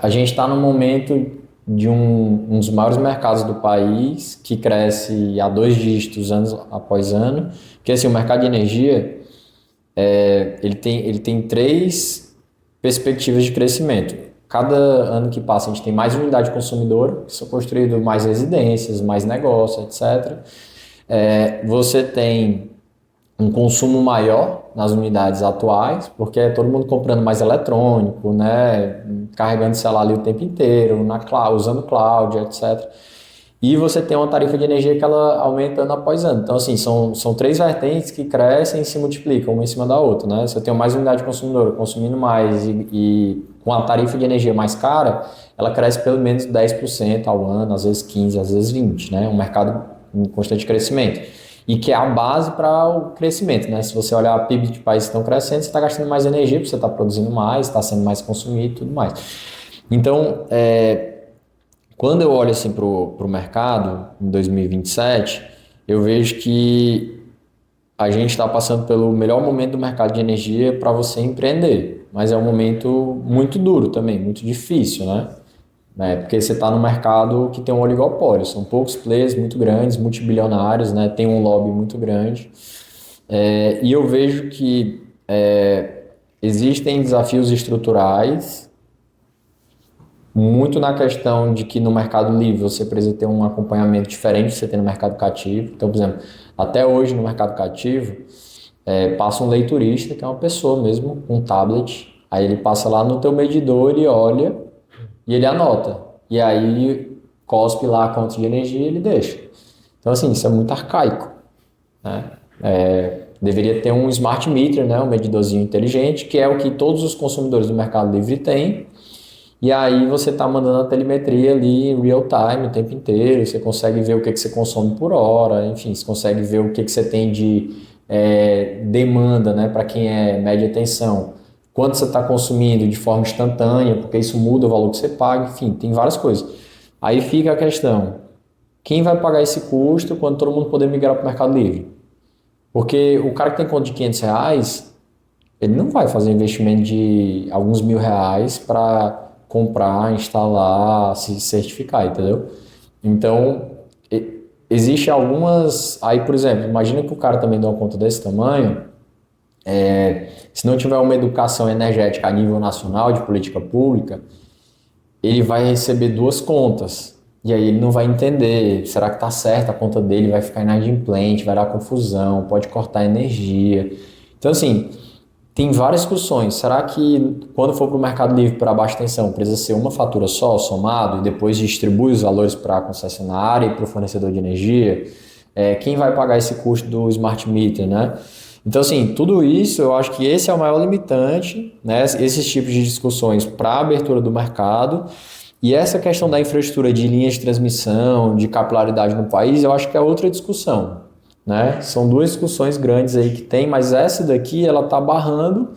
[SPEAKER 2] a gente está num momento de um dos maiores mercados do país, que cresce a 2 dígitos ano após ano, que assim, o mercado de energia, ele tem 3 perspectivas de crescimento. Cada ano que passa, a gente tem mais unidade consumidora, que são construídas mais residências, mais negócios, etc. Você tem um consumo maior nas unidades atuais, porque é todo mundo comprando mais eletrônico, né? Carregando celular ali o tempo inteiro, usando cloud, etc. E você tem uma tarifa de energia que ela aumenta ano após ano. Então, assim, são 3 vertentes que crescem e se multiplicam uma em cima da outra, né? Se eu tenho mais unidade consumidora consumindo mais e com a tarifa de energia mais cara, ela cresce pelo menos 10% ao ano, às vezes 15%, às vezes 20%, né? Um mercado em constante crescimento. E que é a base para o crescimento, né? Se você olhar o PIB de países que estão crescendo, você está gastando mais energia, porque você está produzindo mais, está sendo mais consumido e tudo mais. Então, quando eu olho assim para o mercado, em 2027, eu vejo que a gente está passando pelo melhor momento do mercado de energia para você empreender, mas é um momento muito duro também, muito difícil, né? Porque você está no mercado que tem um oligopólio, são poucos players muito grandes, multibilionários, né? Tem um lobby muito grande, e eu vejo que existem desafios estruturais, muito na questão de que no mercado livre você precisa ter um acompanhamento diferente que você tem no mercado cativo. Então, por exemplo, até hoje no mercado cativo, passa um leiturista, que é uma pessoa mesmo, com um tablet, aí ele passa lá no teu medidor, ele olha e ele anota. E aí cospe lá a conta de energia e ele deixa. Então, assim, isso é muito arcaico, né? Deveria ter um smart meter, né? Um medidorzinho inteligente, que é o que todos os consumidores do mercado livre têm. E aí você está mandando a telemetria ali em real time o tempo inteiro, você consegue ver o que você consome por hora, enfim, você consegue ver o que você tem de demanda, né, para quem é média tensão, quanto você está consumindo de forma instantânea, porque isso muda o valor que você paga, enfim, tem várias coisas. Aí fica a questão, quem vai pagar esse custo quando todo mundo poder migrar para o Mercado Livre? Porque o cara que tem conta de R$500, ele não vai fazer investimento de alguns R$1.000 para comprar, instalar, se certificar, entendeu? Então, existe algumas... Aí, por exemplo, imagina que o cara também dá uma conta desse tamanho, se não tiver uma educação energética a nível nacional de política pública, ele vai receber 2 contas, e aí ele não vai entender, será que está certo a conta dele, vai ficar inadimplente, vai dar confusão, pode cortar energia. Então, assim... Tem várias discussões. Será que quando for para o Mercado Livre para baixa tensão precisa ser uma fatura só, somado, e depois distribui os valores para a concessionária e para o fornecedor de energia? Quem vai pagar esse custo do Smart Meter, né? Então, assim, tudo isso eu acho que esse é o maior limitante, né? Esses tipos de discussões para a abertura do mercado. E essa questão da infraestrutura de linhas de transmissão, de capilaridade no país, eu acho que é outra discussão. Né? São 2 discussões grandes aí que tem, mas essa daqui ela está barrando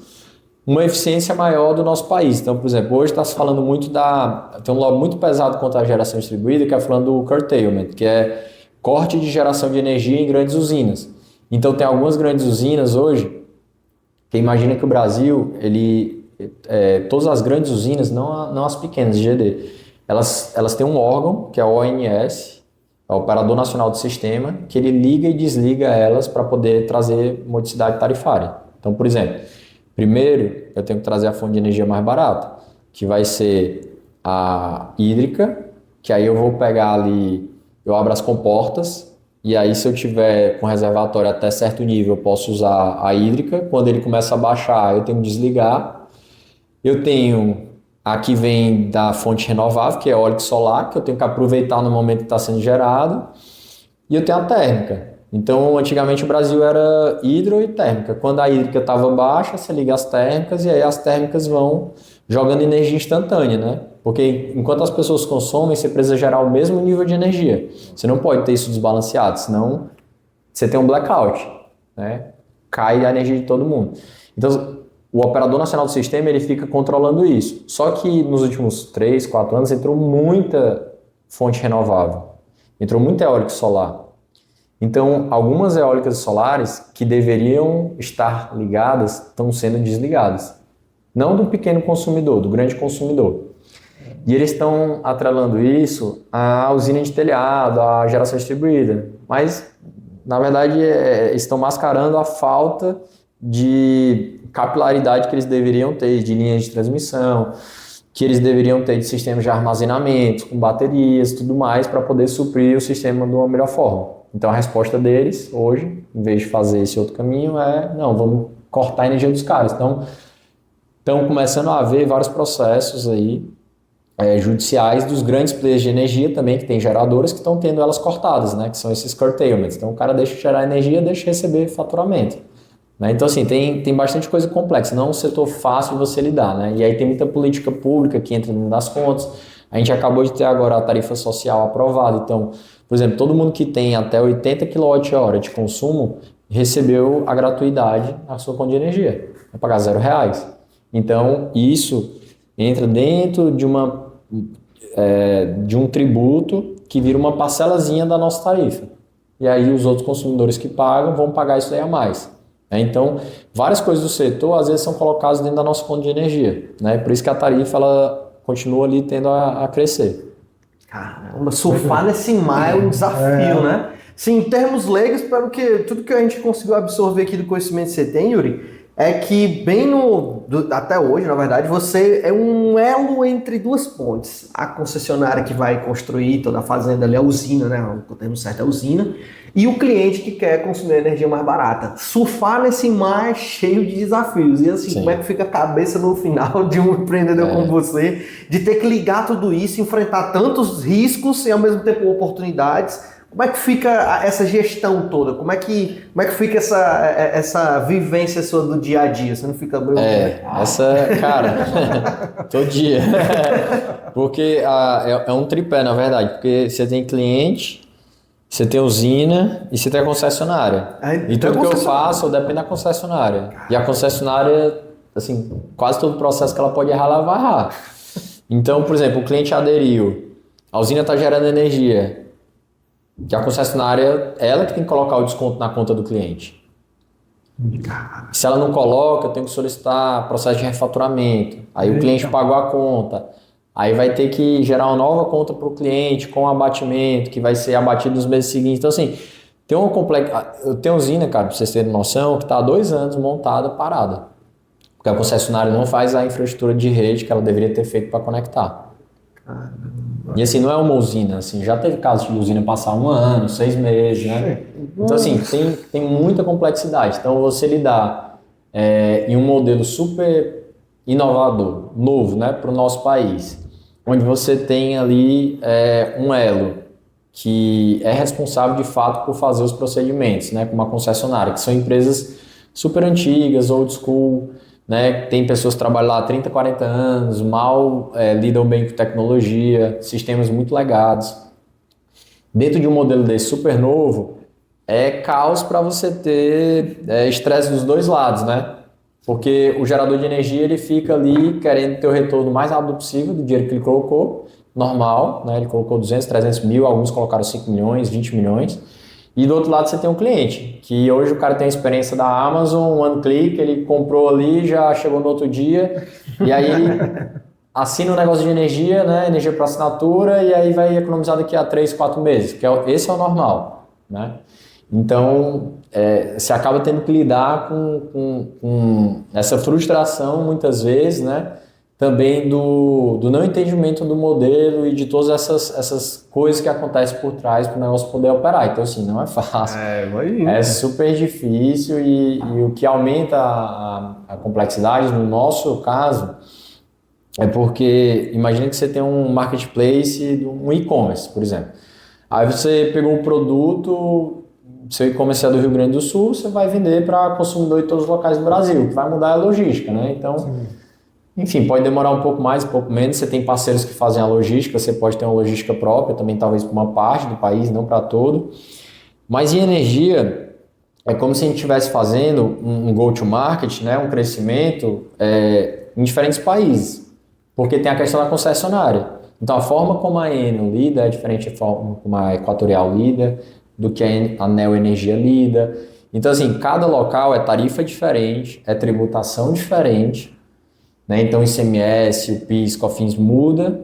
[SPEAKER 2] uma eficiência maior do nosso país. Então, por exemplo, hoje está se falando muito tem um lobby muito pesado contra a geração distribuída, que é falando do curtailment, que é corte de geração de energia em grandes usinas. Então, tem algumas grandes usinas hoje, que imagina que o Brasil, todas as grandes usinas, não as pequenas, GD, elas têm um órgão, que é o ONS, é o Operador Nacional do Sistema, que ele liga e desliga elas para poder trazer modicidade tarifária. Então, por exemplo, primeiro eu tenho que trazer a fonte de energia mais barata, que vai ser a hídrica, que aí eu vou pegar ali, eu abro as comportas, e aí se eu tiver com reservatório até certo nível, eu posso usar a hídrica. Quando ele começa a baixar, eu tenho que desligar. Eu tenho Aqui vem da fonte renovável, que é eólica e solar, que eu tenho que aproveitar no momento que está sendo gerado. E eu tenho a térmica. Então, antigamente o Brasil era hidro e térmica. Quando a hídrica estava baixa, você liga as térmicas e aí as térmicas vão jogando energia instantânea, né? Porque enquanto as pessoas consomem, você precisa gerar o mesmo nível de energia. Você não pode ter isso desbalanceado, senão você tem um blackout, né? Cai a energia de todo mundo. Então, o operador nacional do sistema ele fica controlando isso. Só que nos últimos 3, 4 anos entrou muita fonte renovável. Entrou muita eólica e solar. Então, algumas eólicas e solares que deveriam estar ligadas estão sendo desligadas. Não do pequeno consumidor, do grande consumidor. E eles estão atrelando isso à usina de telhado, à geração distribuída. Mas, na verdade, estão mascarando a falta de capilaridade que eles deveriam ter, de linhas de transmissão, que eles deveriam ter de sistemas de armazenamento, com baterias e tudo mais, para poder suprir o sistema de uma melhor forma. Então a resposta deles, hoje, em vez de fazer esse outro caminho, é não, vamos cortar a energia dos caras. Então, estão começando a haver vários processos aí, judiciais dos grandes players de energia também, que tem geradoras que estão tendo elas cortadas, né? Que são esses curtailments. Então o cara deixa de gerar energia, deixa de receber faturamento. Né? Então, assim, tem bastante coisa complexa, não é um setor fácil de você lidar, né? E aí tem muita política pública que entra dentro das contas. A gente acabou de ter agora a tarifa social aprovada, então, por exemplo, todo mundo que tem até 80 kWh de consumo recebeu a gratuidade na sua conta de energia, vai pagar R$0. Então, isso entra dentro de um tributo que vira uma parcelazinha da nossa tarifa. E aí os outros consumidores que pagam vão pagar isso aí a mais. Então, várias coisas do setor às vezes são colocadas dentro da nossa conta de energia, né? Por isso que a tarifa ela continua ali tendo a crescer.
[SPEAKER 3] Caramba, surfar nesse mar é um desafio, né? Sim, em termos leigos, tudo que a gente conseguiu absorver aqui do conhecimento que você tem, Yuri, é que até hoje, na verdade, você é um elo entre duas pontes. A concessionária que vai construir toda a fazenda ali, a usina, né? O termo certo é a usina, e o cliente que quer consumir energia mais barata. Surfar nesse mar é cheio de desafios. E assim, como é que fica a cabeça no final de um empreendedor como você, de ter que ligar tudo isso, enfrentar tantos riscos e ao mesmo tempo oportunidades? Como é que fica essa gestão toda? Como é que fica essa vivência sua do dia a dia? Você não fica meio...
[SPEAKER 2] Cara, todo dia. Porque é um tripé, na verdade. Porque você tem cliente, você tem usina e você tem a concessionária. E tudo que eu faço depende da concessionária. E a concessionária, assim, quase todo o processo que ela pode errar, ela vai errar. Então, por exemplo, o cliente aderiu, a usina está gerando energia. Que a concessionária, ela que tem que colocar o desconto na conta do cliente. Se ela não coloca, eu tenho que solicitar processo de refaturamento. Aí o cliente pagou a conta. Aí vai ter que gerar uma nova conta para o cliente com abatimento, que vai ser abatido nos meses seguintes. Então, assim, tem uma eu tenho usina, cara, para vocês terem noção, que está há 2 anos montada, parada. Porque a concessionária não faz a infraestrutura de rede que ela deveria ter feito para conectar. E assim, não é uma usina, assim, já teve casos de usina passar 1 ano, 6 meses, né? Então assim, tem muita complexidade. Então você lidar em um modelo super inovador, novo, né, para o nosso país, onde você tem ali um elo que é responsável de fato por fazer os procedimentos, né, como a concessionária, que são empresas super antigas, old school, né? Tem pessoas que trabalham lá há 30, 40 anos, mal lidam bem com tecnologia, sistemas muito legados. Dentro de um modelo desse super novo, é caos para você ter estresse dos dois lados, né? Porque o gerador de energia ele fica ali querendo ter o retorno mais rápido possível do dinheiro que ele colocou, normal, né? Ele colocou 200, 300 mil, alguns colocaram 5 milhões, 20 milhões. E do outro lado você tem um cliente, que hoje o cara tem a experiência da Amazon, one click, ele comprou ali, já chegou no outro dia, e aí ele assina um negócio de energia, né, energia para assinatura, e aí vai economizar daqui a 3, 4 meses, que esse é o normal, né? Então, você acaba tendo que lidar com essa frustração muitas vezes, né? Também do não entendimento do modelo e de todas essas coisas que acontecem por trás para o negócio poder operar. Então, assim, não é fácil. É super difícil e o que aumenta a complexidade, no nosso caso, é porque imagina que você tem um marketplace, um e-commerce, por exemplo. Aí você pegou o produto, seu e-commerce é do Rio Grande do Sul, você vai vender para consumidor de todos os locais do Brasil. O que vai mudar é a logística, né? Então, sim. Enfim, pode demorar um pouco mais, um pouco menos. Você tem parceiros que fazem a logística, você pode ter uma logística própria, também talvez para uma parte do país, não para todo. Mas em energia, é como se a gente estivesse fazendo um go-to-market, né? Um crescimento em diferentes países, porque tem a questão da concessionária. Então, a forma como a Enel lida é diferente da forma como a Equatorial lida, do que a Neo Energia lida. Então, assim, cada local é tarifa diferente, é tributação diferente, né? Então, o ICMS, o PIS, COFINS muda.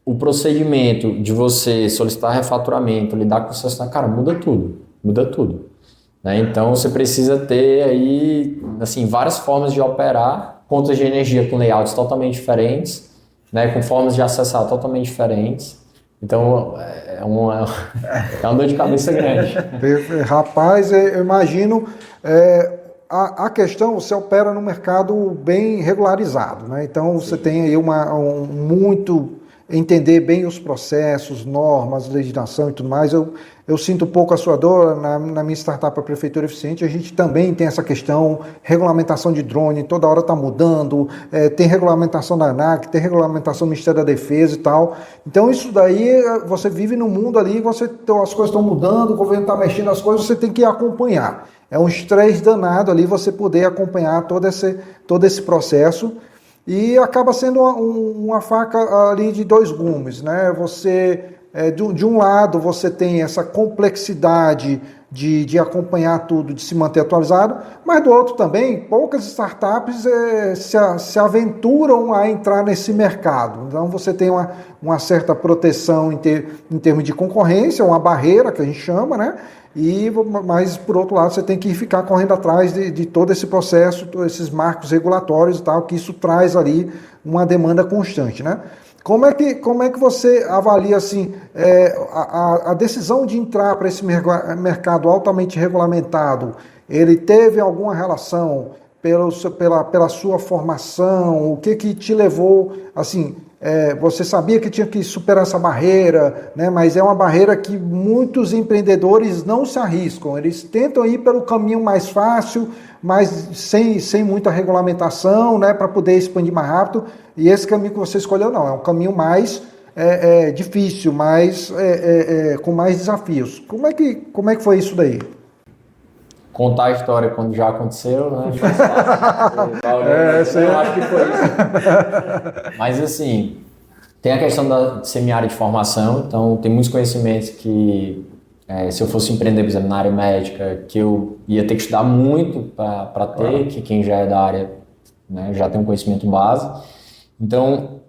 [SPEAKER 2] O procedimento de você solicitar refaturamento, lidar com o concessionário, cara, muda tudo. Né? Então, você precisa ter aí, assim, várias formas de operar, contas de energia com layouts totalmente diferentes, né? Com formas de acessar totalmente diferentes. Então, é uma dor de cabeça grande.
[SPEAKER 1] Rapaz, eu imagino, a questão, você opera num mercado bem regularizado, né? Então, você tem aí entender bem os processos, normas, legislação e tudo mais. Eu sinto um pouco a sua dor na minha startup, a Prefeitura Eficiente. A gente também tem essa questão, regulamentação de drone, toda hora está mudando, tem regulamentação da ANAC, tem regulamentação do Ministério da Defesa e tal. Então isso daí, você vive num mundo ali, as coisas estão mudando, o governo está mexendo nas coisas, você tem que acompanhar. É um estresse danado ali você poder acompanhar todo esse processo. E acaba sendo uma faca ali de dois gumes, né? Você, de um lado, você tem essa complexidade de acompanhar tudo, de se manter atualizado, mas do outro também, poucas startups se aventuram a entrar nesse mercado. Então você tem uma certa proteção em termos de concorrência, uma barreira que a gente chama, né? Mas, por outro lado, você tem que ficar correndo atrás de todo esse processo, todos esses marcos regulatórios e tal, que isso traz ali uma demanda constante, né? Como é que você avalia assim, a decisão de entrar para esse mercado altamente regulamentado? Ele teve alguma relação pela sua formação? O que te levou, assim... você sabia que tinha que superar essa barreira, né? Mas é uma barreira que muitos empreendedores não se arriscam, eles tentam ir pelo caminho mais fácil, mas sem muita regulamentação, né? Para poder expandir mais rápido, e esse caminho que você escolheu não, é um caminho mais difícil, com mais desafios. Como é que foi isso daí?
[SPEAKER 2] Contar a história quando já aconteceu, né? Eu acho que foi isso. Mas assim, tem a questão de ser minha área de formação, então tem muitos conhecimentos que, se eu fosse empreender, por exemplo, na área médica, que eu ia ter que estudar muito para ter, que quem já é da área, né, já tem um conhecimento base. Então,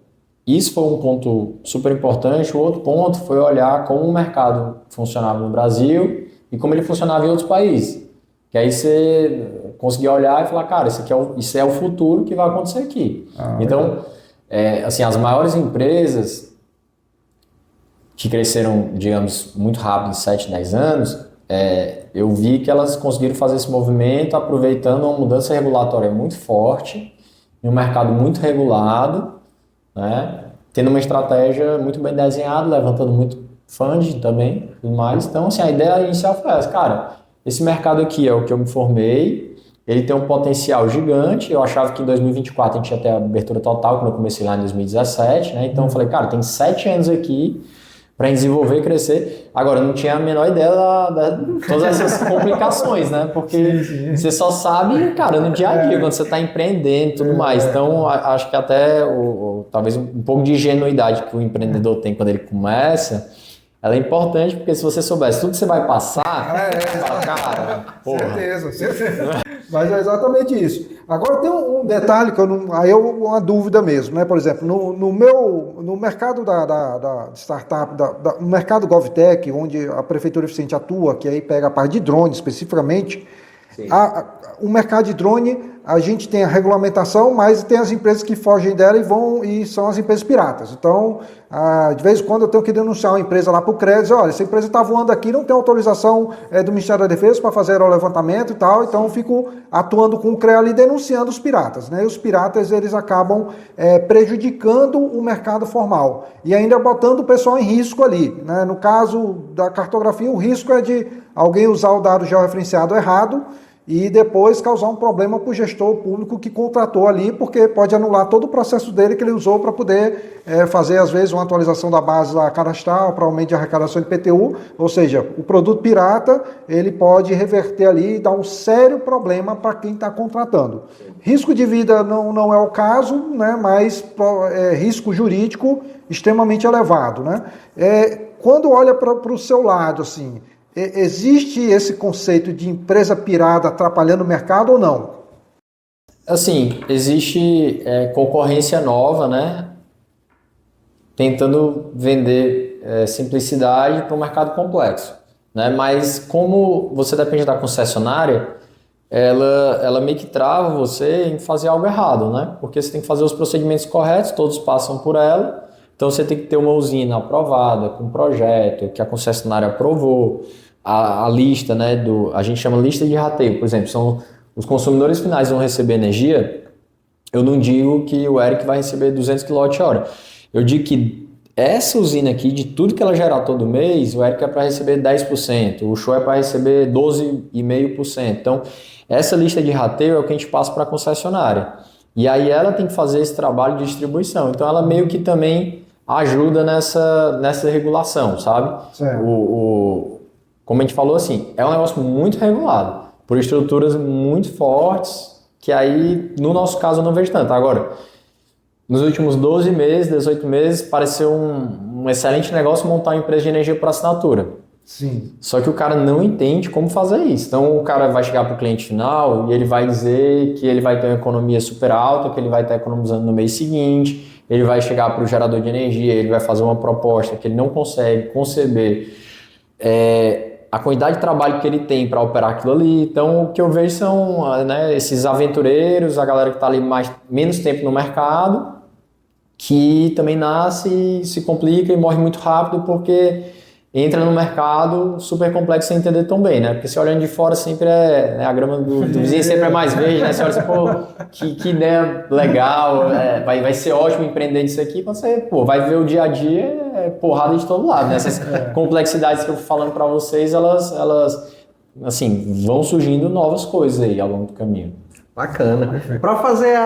[SPEAKER 2] isso foi um ponto super importante. O outro ponto foi olhar como o mercado funcionava no Brasil e como ele funcionava em outros países. Que aí você conseguia olhar e falar, cara, isso é o futuro que vai acontecer aqui. Então, assim, as maiores empresas que cresceram, digamos, muito rápido em 7, 10 anos, eu vi que elas conseguiram fazer esse movimento aproveitando uma mudança regulatória muito forte, em um mercado muito regulado, né? Tendo uma estratégia muito bem desenhada, levantando muito funding também, tudo mais. Então, assim, a ideia inicial foi essa, cara... Esse mercado aqui é o que eu me formei, ele tem um potencial gigante, eu achava que em 2024 a gente ia ter a abertura total, quando eu comecei lá em 2017, né? Então eu falei, cara, tem 7 anos aqui para desenvolver e crescer. Agora, eu não tinha a menor ideia de todas essas complicações, né? Porque sim. Você só sabe, cara, no dia a dia, quando você está empreendendo e tudo mais. Então, acho que até talvez um pouco de ingenuidade que o empreendedor tem quando ele começa... Ela é importante porque se você soubesse tudo que você vai passar, você fala, cara, porra.
[SPEAKER 1] Certeza. Mas é exatamente isso. Agora tem um detalhe que uma dúvida mesmo, né? Por exemplo, no mercado da startup, no mercado GovTech, onde a Prefeitura Eficiente atua, que aí pega a parte de drone especificamente, o mercado de drone a gente tem a regulamentação, mas tem as empresas que fogem dela e são as empresas piratas. Então, de vez em quando eu tenho que denunciar uma empresa lá para o CREA, dizer, olha, essa empresa está voando aqui, não tem autorização do Ministério da Defesa para fazer o levantamento e tal, então eu fico atuando com o CREA ali denunciando os piratas, né? E os piratas, eles acabam prejudicando o mercado formal e ainda botando o pessoal em risco ali, né? No caso da cartografia, o risco é de alguém usar o dado georreferenciado errado e depois causar um problema para o gestor público que contratou ali, porque pode anular todo o processo dele que ele usou para poder fazer, às vezes, uma atualização da base cadastral para aumento de arrecadação de IPTU, ou seja, o produto pirata, ele pode reverter ali e dar um sério problema para quem está contratando. Risco de vida não é o caso, né, mas risco jurídico extremamente elevado, né? Quando olha para o seu lado, assim, existe esse conceito de empresa pirata atrapalhando o mercado ou não?
[SPEAKER 2] Assim, existe concorrência nova, né? Tentando vender simplicidade para um mercado complexo, né? Mas como você depende da concessionária, ela meio que trava você em fazer algo errado, né? Porque você tem que fazer os procedimentos corretos, todos passam por ela. Então você tem que ter uma usina aprovada, com projeto, que a concessionária aprovou, a lista, né, a gente chama lista de rateio, por exemplo, são os consumidores finais vão receber energia, eu não digo que o Eric vai receber 200 kWh, eu digo que essa usina aqui, de tudo que ela gerar todo mês, o Eric é para receber 10%, o Show é para receber 12,5%, então essa lista de rateio é o que a gente passa para a concessionária, e aí ela tem que fazer esse trabalho de distribuição, então ela meio que também ajuda nessa regulação, sabe? Como a gente falou, assim, é um negócio muito regulado, por estruturas muito fortes, que aí, no nosso caso, eu não vejo tanto. Agora, nos últimos 12 meses, 18 meses, pareceu um excelente negócio montar uma empresa de energia por assinatura.
[SPEAKER 1] Sim.
[SPEAKER 2] Só que o cara não entende como fazer isso. Então, o cara vai chegar para o cliente final e ele vai dizer que ele vai ter uma economia super alta, que ele vai estar economizando no mês seguinte, ele vai chegar para o gerador de energia, ele vai fazer uma proposta que ele não consegue conceber a quantidade de trabalho que ele tem para operar aquilo ali. Então, o que eu vejo são esses aventureiros, a galera que está ali menos tempo no mercado, que também nasce, se complica e morre muito rápido porque entra no mercado super complexo sem entender tão bem, né? Porque se olhando de fora sempre a grama do vizinho sempre é mais verde, né? Você olha assim, pô, que ideia legal, vai ser ótimo empreender nisso aqui, quando você, vai ver o dia a dia, porrada de todo lado, né? Essas complexidades que eu tô falando para vocês, elas, assim, vão surgindo novas coisas aí ao longo do caminho.
[SPEAKER 3] Bacana. Para fazer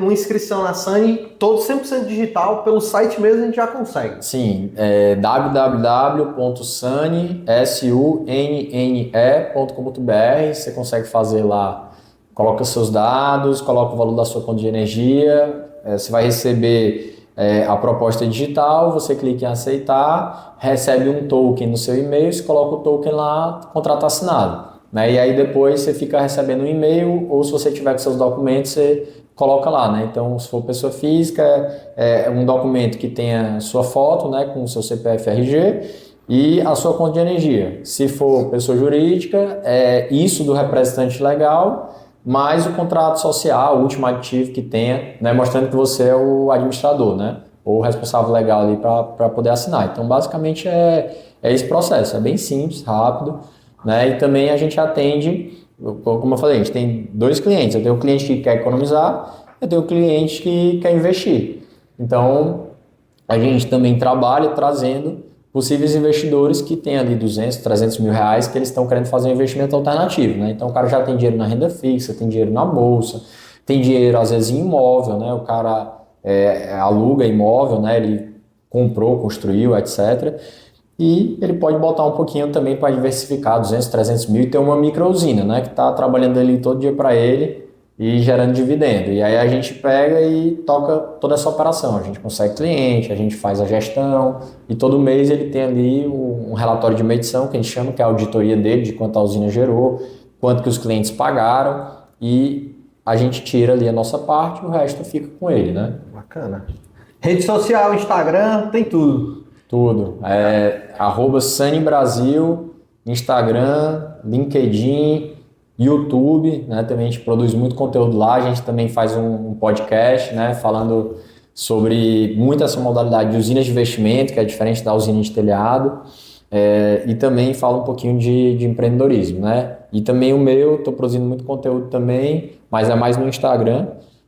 [SPEAKER 3] uma inscrição na Sunny, todo 100% digital, pelo site mesmo a gente já consegue.
[SPEAKER 2] Sim, www.sunne.com.br, você consegue fazer lá, coloca seus dados, coloca o valor da sua conta de energia, você vai receber a proposta digital, você clica em aceitar, recebe um token no seu e-mail, você coloca o token lá, contrato assinado. E aí depois você fica recebendo um e-mail, ou se você tiver com seus documentos, você coloca lá, né? Então, se for pessoa física, é um documento que tenha sua foto, né, com o seu CPF RG e a sua conta de energia. Se for pessoa jurídica, é isso do representante legal, mais o contrato social, o último ativo que tenha, né, mostrando que você é o administrador, né, ou o responsável legal ali para poder assinar. Então, basicamente é esse processo, é bem simples, rápido. Né? E também a gente atende, como eu falei, a gente tem dois clientes. Eu tenho um cliente que quer economizar, eu tenho um cliente que quer investir. Então, a gente também trabalha trazendo possíveis investidores que têm ali 200, 300 mil reais que eles estão querendo fazer um investimento alternativo. Né? Então, o cara já tem dinheiro na renda fixa, tem dinheiro na bolsa, tem dinheiro, às vezes, em imóvel. Né? O cara aluga imóvel, né? Ele comprou, construiu, etc., e ele pode botar um pouquinho também para diversificar, 200, 300 mil, e ter uma micro-usina, né, que está trabalhando ali todo dia para ele e gerando dividendo. E aí a gente pega e toca toda essa operação. A gente consegue cliente, a gente faz a gestão, e todo mês ele tem ali um relatório de medição, que a gente chama, que é a auditoria dele, de quanto a usina gerou, quanto que os clientes pagaram, e a gente tira ali a nossa parte e o resto fica com ele, né?
[SPEAKER 3] Bacana. Rede social, Instagram, tem tudo.
[SPEAKER 2] Tudo. @Sunny Brasil, Instagram, LinkedIn, YouTube, né? Também a gente produz muito conteúdo lá. A gente também faz um podcast, né? Falando sobre muito essa modalidade de usinas de investimento, que é diferente da usina de telhado. E também fala um pouquinho de empreendedorismo, né? E também o meu, estou produzindo muito conteúdo também, mas é mais no Instagram.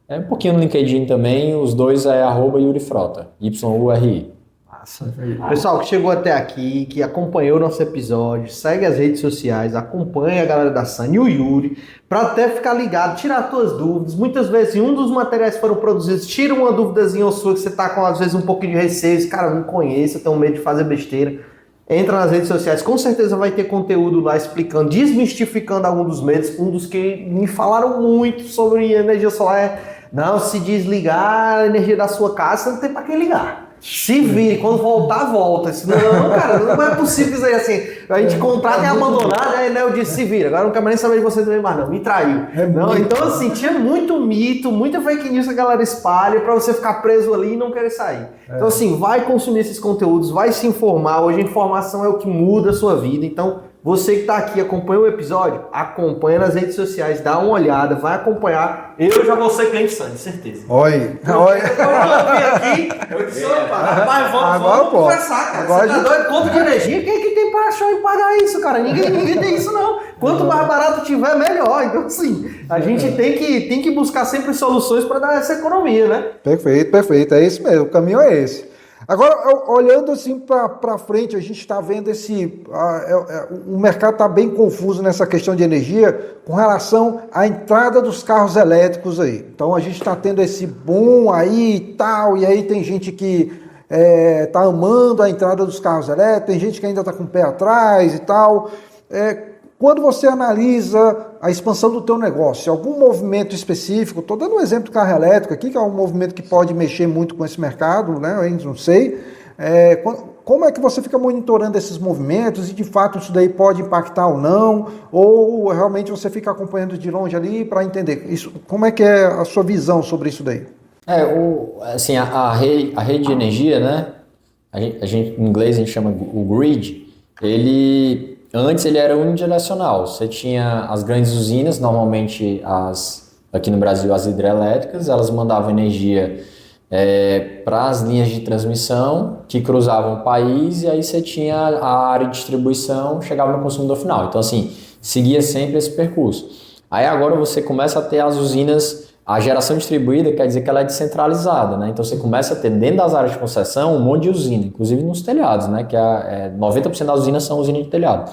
[SPEAKER 2] Um pouquinho no LinkedIn também, os dois é @YuriFrota, YURI.
[SPEAKER 3] Massa. Pessoal que chegou até aqui, que acompanhou o nosso episódio, segue as redes sociais, acompanha a galera da Sunny e o Yuri, para até ficar ligado, tirar suas dúvidas. Muitas vezes, em um dos materiais que foram produzidos, tira uma duvidazinha ou sua que você tá com, às vezes, um pouquinho de receio, cara, não conheço, tenho medo de fazer besteira. Entra nas redes sociais, com certeza vai ter conteúdo lá explicando, desmistificando algum dos medos. Um dos que me falaram muito sobre energia solar é: não, se desligar a energia da sua casa, você não tem para quem ligar. Se vire, quando voltar, volta. Não, cara, não é possível dizer assim. A gente contrata e abandonar, né? Eu disse, se vira. Agora não quero nem saber de você também mais, não. Me traiu. Não, então, assim, tinha muito mito, muita fake news que a galera espalha pra você ficar preso ali e não querer sair. Então, assim, vai consumir esses conteúdos, vai se informar. Hoje a informação é o que muda a sua vida. Então, você que está aqui, acompanha o episódio, acompanha nas redes sociais, dá uma olhada, vai acompanhar. Eu já vou ser cliente Sunny, certeza.
[SPEAKER 1] Oi.
[SPEAKER 3] Eu aqui, eu disse, rapaz, vamos conversar, cara. Agora você tá doido? Conta de energia, quem é que tem para achar e pagar isso, cara? Ninguém tem isso, não. Quanto mais barato tiver, melhor. Então, assim, a gente tem que buscar sempre soluções para dar essa economia, né?
[SPEAKER 1] Perfeito. É isso mesmo, o caminho é esse. Agora, olhando assim para frente, a gente está vendo o mercado está bem confuso nessa questão de energia com relação à entrada dos carros elétricos aí. Então, a gente está tendo esse boom aí e tal, e aí tem gente que está amando a entrada dos carros elétricos, tem gente que ainda está com o pé atrás e tal. Quando você analisa a expansão do teu negócio, algum movimento específico, estou dando um exemplo do carro elétrico aqui, que é um movimento que pode mexer muito com esse mercado, né? Eu ainda não sei. Como é que você fica monitorando esses movimentos e, de fato, isso daí pode impactar ou não? Ou realmente você fica acompanhando de longe ali para entender? Isso, como é que é a sua visão sobre isso daí?
[SPEAKER 2] Assim, a rede de energia, né? Em inglês a gente chama o grid, Antes ele era unidirecional, você tinha as grandes usinas, normalmente aqui no Brasil as hidrelétricas, elas mandavam energia para as linhas de transmissão que cruzavam o país e aí você tinha a área de distribuição, chegava no consumidor final. Então assim, seguia sempre esse percurso. Aí agora você começa a ter as usinas, a geração distribuída quer dizer que ela é descentralizada, né? Então você começa a ter dentro das áreas de concessão um monte de usina, inclusive nos telhados, né? Que 90% das usinas são usinas de telhado.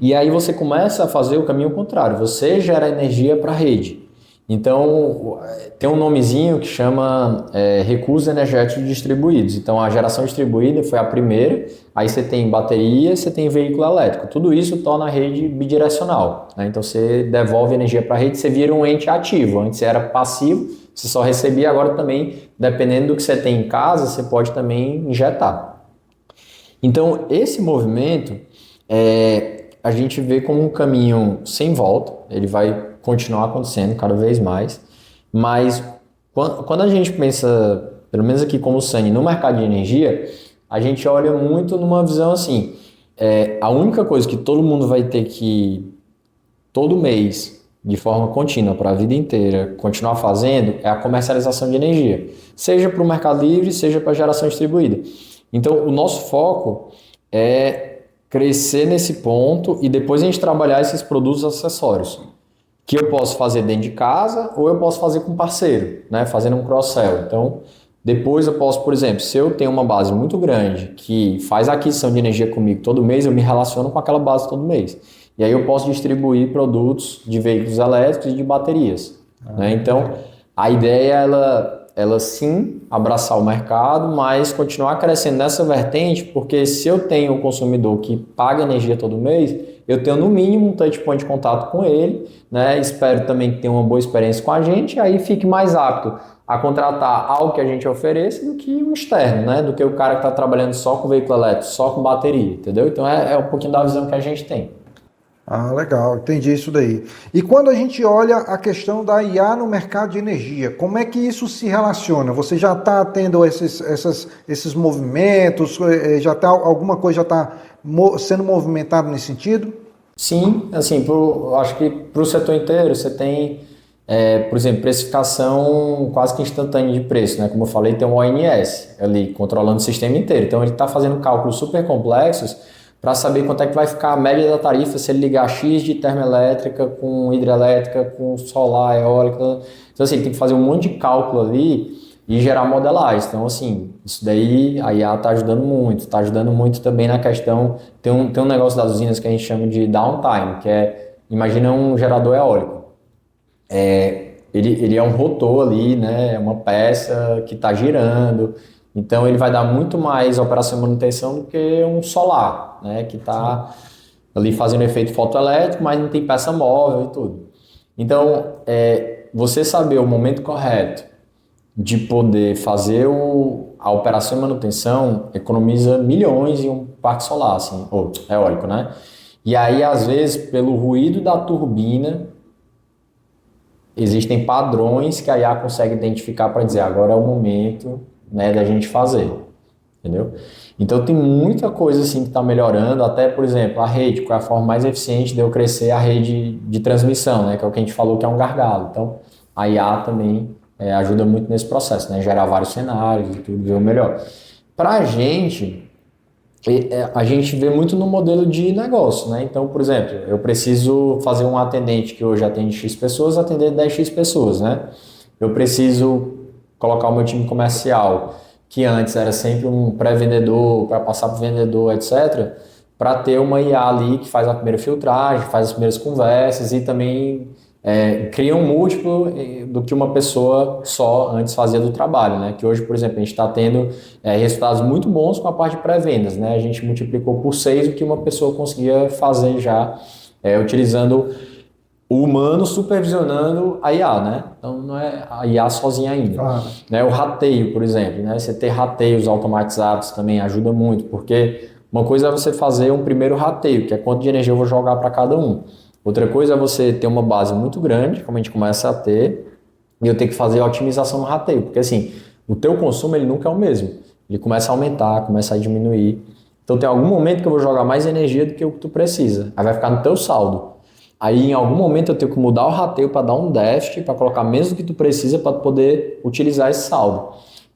[SPEAKER 2] E aí você começa a fazer o caminho contrário, você gera energia para a rede. Então tem um nomezinho que chama recursos energéticos distribuídos. Então a geração distribuída foi a primeira, aí você tem bateria, você tem veículo elétrico. Tudo isso torna a rede bidirecional, né? Então você devolve energia para a rede, você vira um ente ativo. Antes você era passivo, você só recebia, agora também, dependendo do que você tem em casa, você pode também injetar. Então esse movimento a gente vê como um caminho sem volta, ele vai continuar acontecendo cada vez mais, mas quando a gente pensa, pelo menos aqui como Sunny, no mercado de energia, a gente olha muito numa visão assim, a única coisa que todo mundo vai ter que, todo mês, de forma contínua, para a vida inteira, continuar fazendo, é a comercialização de energia, seja para o mercado livre, seja para a geração distribuída. Então, o nosso foco é crescer nesse ponto e depois a gente trabalhar esses produtos acessórios, que eu posso fazer dentro de casa ou eu posso fazer com parceiro, né? Fazendo um cross-sell. Então, depois eu posso, por exemplo, se eu tenho uma base muito grande que faz a aquisição de energia comigo todo mês, eu me relaciono com aquela base todo mês. E aí eu posso distribuir produtos de veículos elétricos e de baterias, né? Então, a ideia é ela sim abraçar o mercado, mas continuar crescendo nessa vertente, porque se eu tenho um consumidor que paga energia todo mês, eu tenho no mínimo um touch point de contato com ele, né? Espero também que tenha uma boa experiência com a gente, aí fique mais apto a contratar algo que a gente ofereça do que um externo, né? Do que o cara que está trabalhando só com veículo elétrico, só com bateria, entendeu? Então é um pouquinho da visão que a gente tem.
[SPEAKER 1] Ah, legal, entendi isso daí. E quando a gente olha a questão da IA no mercado de energia, como é que isso se relaciona? Você já está tendo esses movimentos, alguma coisa já está sendo movimentada nesse sentido?
[SPEAKER 2] Sim, assim, eu acho que para o setor inteiro você tem, por exemplo, precificação quase que instantânea de preço, né? Como eu falei, tem um ONS ali controlando o sistema inteiro. Então ele está fazendo cálculos super complexos para saber quanto é que vai ficar a média da tarifa se ele ligar X de termoelétrica com hidrelétrica, com solar, eólica. Então assim, ele tem que fazer um monte de cálculo ali e gerar modelagem. Então assim, isso daí a IA está ajudando muito também na questão, tem um negócio das usinas que a gente chama de downtime, que imagina um gerador eólico. Ele é um rotor ali, né? É uma peça que está girando, então ele vai dar muito mais operação e manutenção do que um solar, né? Que está ali fazendo efeito fotoelétrico, mas não tem peça móvel e tudo. Então, você saber o momento correto de poder fazer a operação e manutenção economiza milhões em um parque solar, assim, ou eólico, né? E aí, às vezes, pelo ruído da turbina, existem padrões que a IA consegue identificar para dizer agora é o momento, né, da gente fazer, entendeu? Então tem muita coisa assim que está melhorando, até por exemplo a rede, qual é a forma mais eficiente de eu crescer a rede de transmissão, né, que é o que a gente falou que é um gargalo. Então a IA também ajuda muito nesse processo, né, gerar vários cenários e tudo, ver o melhor. Para a gente vê muito no modelo de negócio, né? Então, por exemplo, eu preciso fazer um atendente que hoje atende X pessoas, atender 10X pessoas, né? Eu preciso colocar o meu time comercial, que antes era sempre um pré-vendedor, para passar para o vendedor, etc., para ter uma IA ali que faz a primeira filtragem, faz as primeiras conversas e também cria um múltiplo do que uma pessoa só antes fazia do trabalho, né? Que hoje, por exemplo, a gente está tendo resultados muito bons com a parte de pré-vendas, né? A gente multiplicou por 6 o que uma pessoa conseguia fazer já utilizando o humano supervisionando a IA, né? Então não é a IA sozinha ainda.
[SPEAKER 1] Claro.
[SPEAKER 2] Né? O rateio, por exemplo, né? Você ter rateios automatizados também ajuda muito, porque uma coisa é você fazer um primeiro rateio, que é quanto de energia eu vou jogar para cada um. Outra coisa é você ter uma base muito grande, como a gente começa a ter, e eu ter que fazer a otimização no rateio, porque assim, o teu consumo ele nunca é o mesmo. Ele começa a aumentar, começa a diminuir. Então tem algum momento que eu vou jogar mais energia do que o que tu precisa. Aí vai ficar no teu saldo. Aí em algum momento eu tenho que mudar o rateio para dar um déficit, para colocar menos do que tu precisa para poder utilizar esse saldo.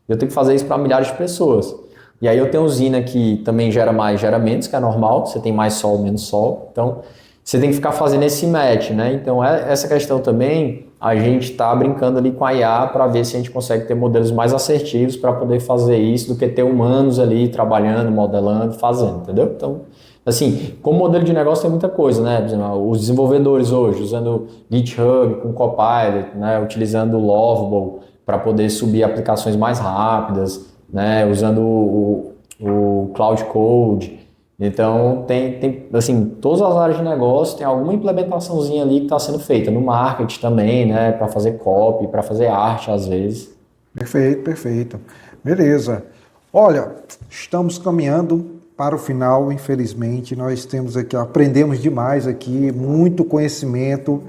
[SPEAKER 2] Eu tenho que fazer isso para milhares de pessoas. E aí eu tenho usina que também gera mais, gera menos, que é normal, você tem mais sol, menos sol. Então você tem que ficar fazendo esse match, né? Então essa questão também, a gente está brincando ali com a IA para ver se a gente consegue ter modelos mais assertivos para poder fazer isso do que ter humanos ali trabalhando, modelando, fazendo, entendeu? Então, assim, como modelo de negócio tem muita coisa, né? Por exemplo, os desenvolvedores hoje usando GitHub com Copilot, né? Utilizando o Lovable para poder subir aplicações mais rápidas, né? Usando o Cloud Code. Então, tem assim, todas as áreas de negócio tem alguma implementaçãozinha ali que está sendo feita. No marketing também, né? Para fazer copy, para fazer arte às vezes.
[SPEAKER 1] Perfeito, perfeito. Beleza. Olha, estamos caminhando para o final, infelizmente. Nós temos aqui, aprendemos demais aqui, muito conhecimento.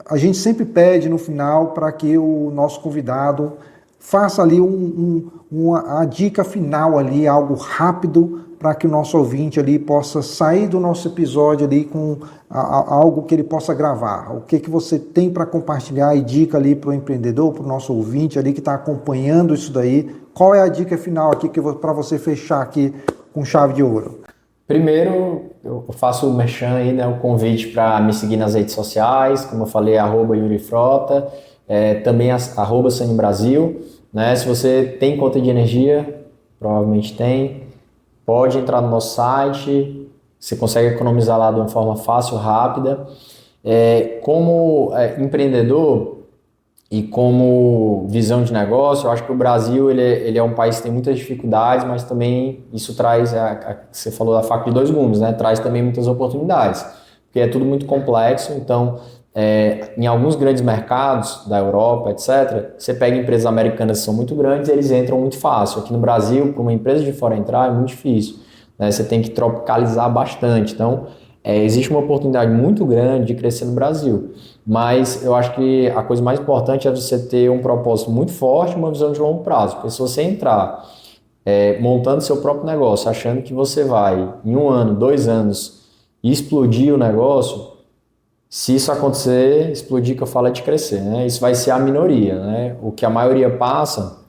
[SPEAKER 1] A gente sempre pede no final para que o nosso convidado faça ali a dica final ali, algo rápido, para que o nosso ouvinte ali possa sair do nosso episódio ali com algo que ele possa gravar. O que você tem para compartilhar e dica ali para o empreendedor, para o nosso ouvinte ali que está acompanhando isso daí? Qual é a dica final aqui para você fechar aqui com chave de ouro?
[SPEAKER 2] Primeiro, eu faço o merchan aí, né, o convite para me seguir nas redes sociais, como eu falei, @YuriFrota, também @SaniBrasil, né? Se você tem conta de energia, provavelmente tem, pode entrar no nosso site, você consegue economizar lá de uma forma fácil, rápida. Como empreendedor e como visão de negócio, eu acho que o Brasil ele é um país que tem muitas dificuldades, mas também isso traz, você falou da faca de dois gumes, né? Traz também muitas oportunidades, porque é tudo muito complexo, então em alguns grandes mercados da Europa, etc., você pega empresas americanas que são muito grandes e eles entram muito fácil. Aqui no Brasil, para uma empresa de fora entrar, é muito difícil, né? Você tem que tropicalizar bastante. Então, existe uma oportunidade muito grande de crescer no Brasil, mas eu acho que a coisa mais importante é você ter um propósito muito forte e uma visão de longo prazo, porque se você entrar montando seu próprio negócio, achando que você vai, em 1 ano, 2 anos, e explodir o negócio, se isso acontecer, explodir que eu falo é de crescer, né? Isso vai ser a minoria, né? O que a maioria passa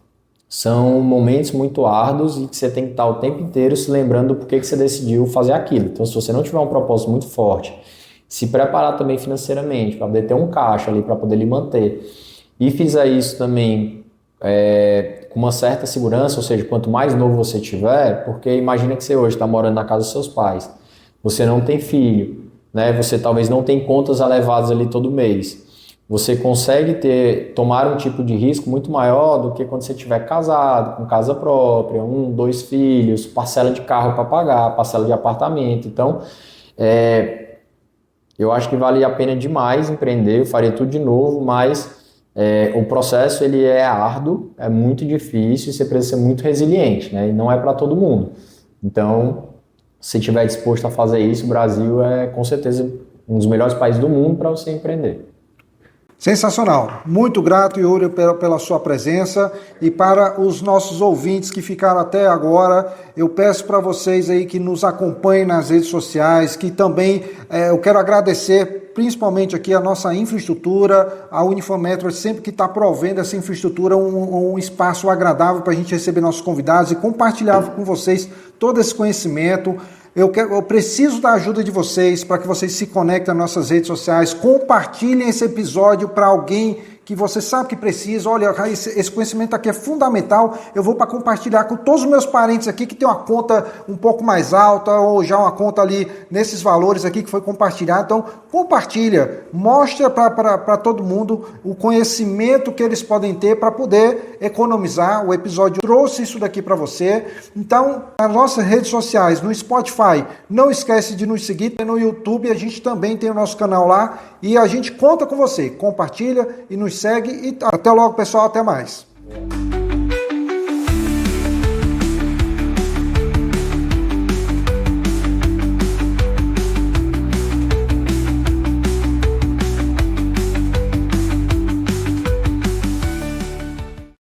[SPEAKER 2] são momentos muito árduos e que você tem que estar o tempo inteiro se lembrando do porquê que você decidiu fazer aquilo. Então, se você não tiver um propósito muito forte, se preparar também financeiramente, para poder ter um caixa ali, para poder lhe manter, e fizer isso também com uma certa segurança, ou seja, quanto mais novo você tiver, porque imagina que você hoje está morando na casa dos seus pais, você não tem filho, né? Você talvez não tem contas elevadas ali todo mês. Você consegue tomar um tipo de risco muito maior do que quando você estiver casado, com casa própria, 1, 2 filhos, parcela de carro para pagar, parcela de apartamento. Então, eu acho que vale a pena demais empreender, eu faria tudo de novo, mas o processo ele é árduo, é muito difícil e você precisa ser muito resiliente, né? E não é para todo mundo. Então, se estiver disposto a fazer isso, o Brasil é com certeza um dos melhores países do mundo para você empreender.
[SPEAKER 1] Sensacional. Muito grato, Yuri, pela sua presença. E para os nossos ouvintes que ficaram até agora, eu peço para vocês aí que nos acompanhem nas redes sociais, que também eu quero agradecer principalmente aqui a nossa infraestrutura, a Unifametro sempre que está provendo essa infraestrutura, um espaço agradável para a gente receber nossos convidados e compartilhar com vocês todo esse conhecimento. Eu preciso da ajuda de vocês para que vocês se conectem nas nossas redes sociais, compartilhem esse episódio para alguém que você sabe que precisa. Olha, esse conhecimento aqui é fundamental, eu vou para compartilhar com todos os meus parentes aqui que tem uma conta um pouco mais alta ou já uma conta ali nesses valores aqui que foi compartilhado. Então, compartilha, mostra para todo mundo o conhecimento que eles podem ter para poder economizar. O episódio trouxe isso daqui para você. Então, nas nossas redes sociais, no Spotify, não esquece de nos seguir. No YouTube, a gente também tem o nosso canal lá e a gente conta com você. Compartilha e nos segue e até logo, pessoal, até mais.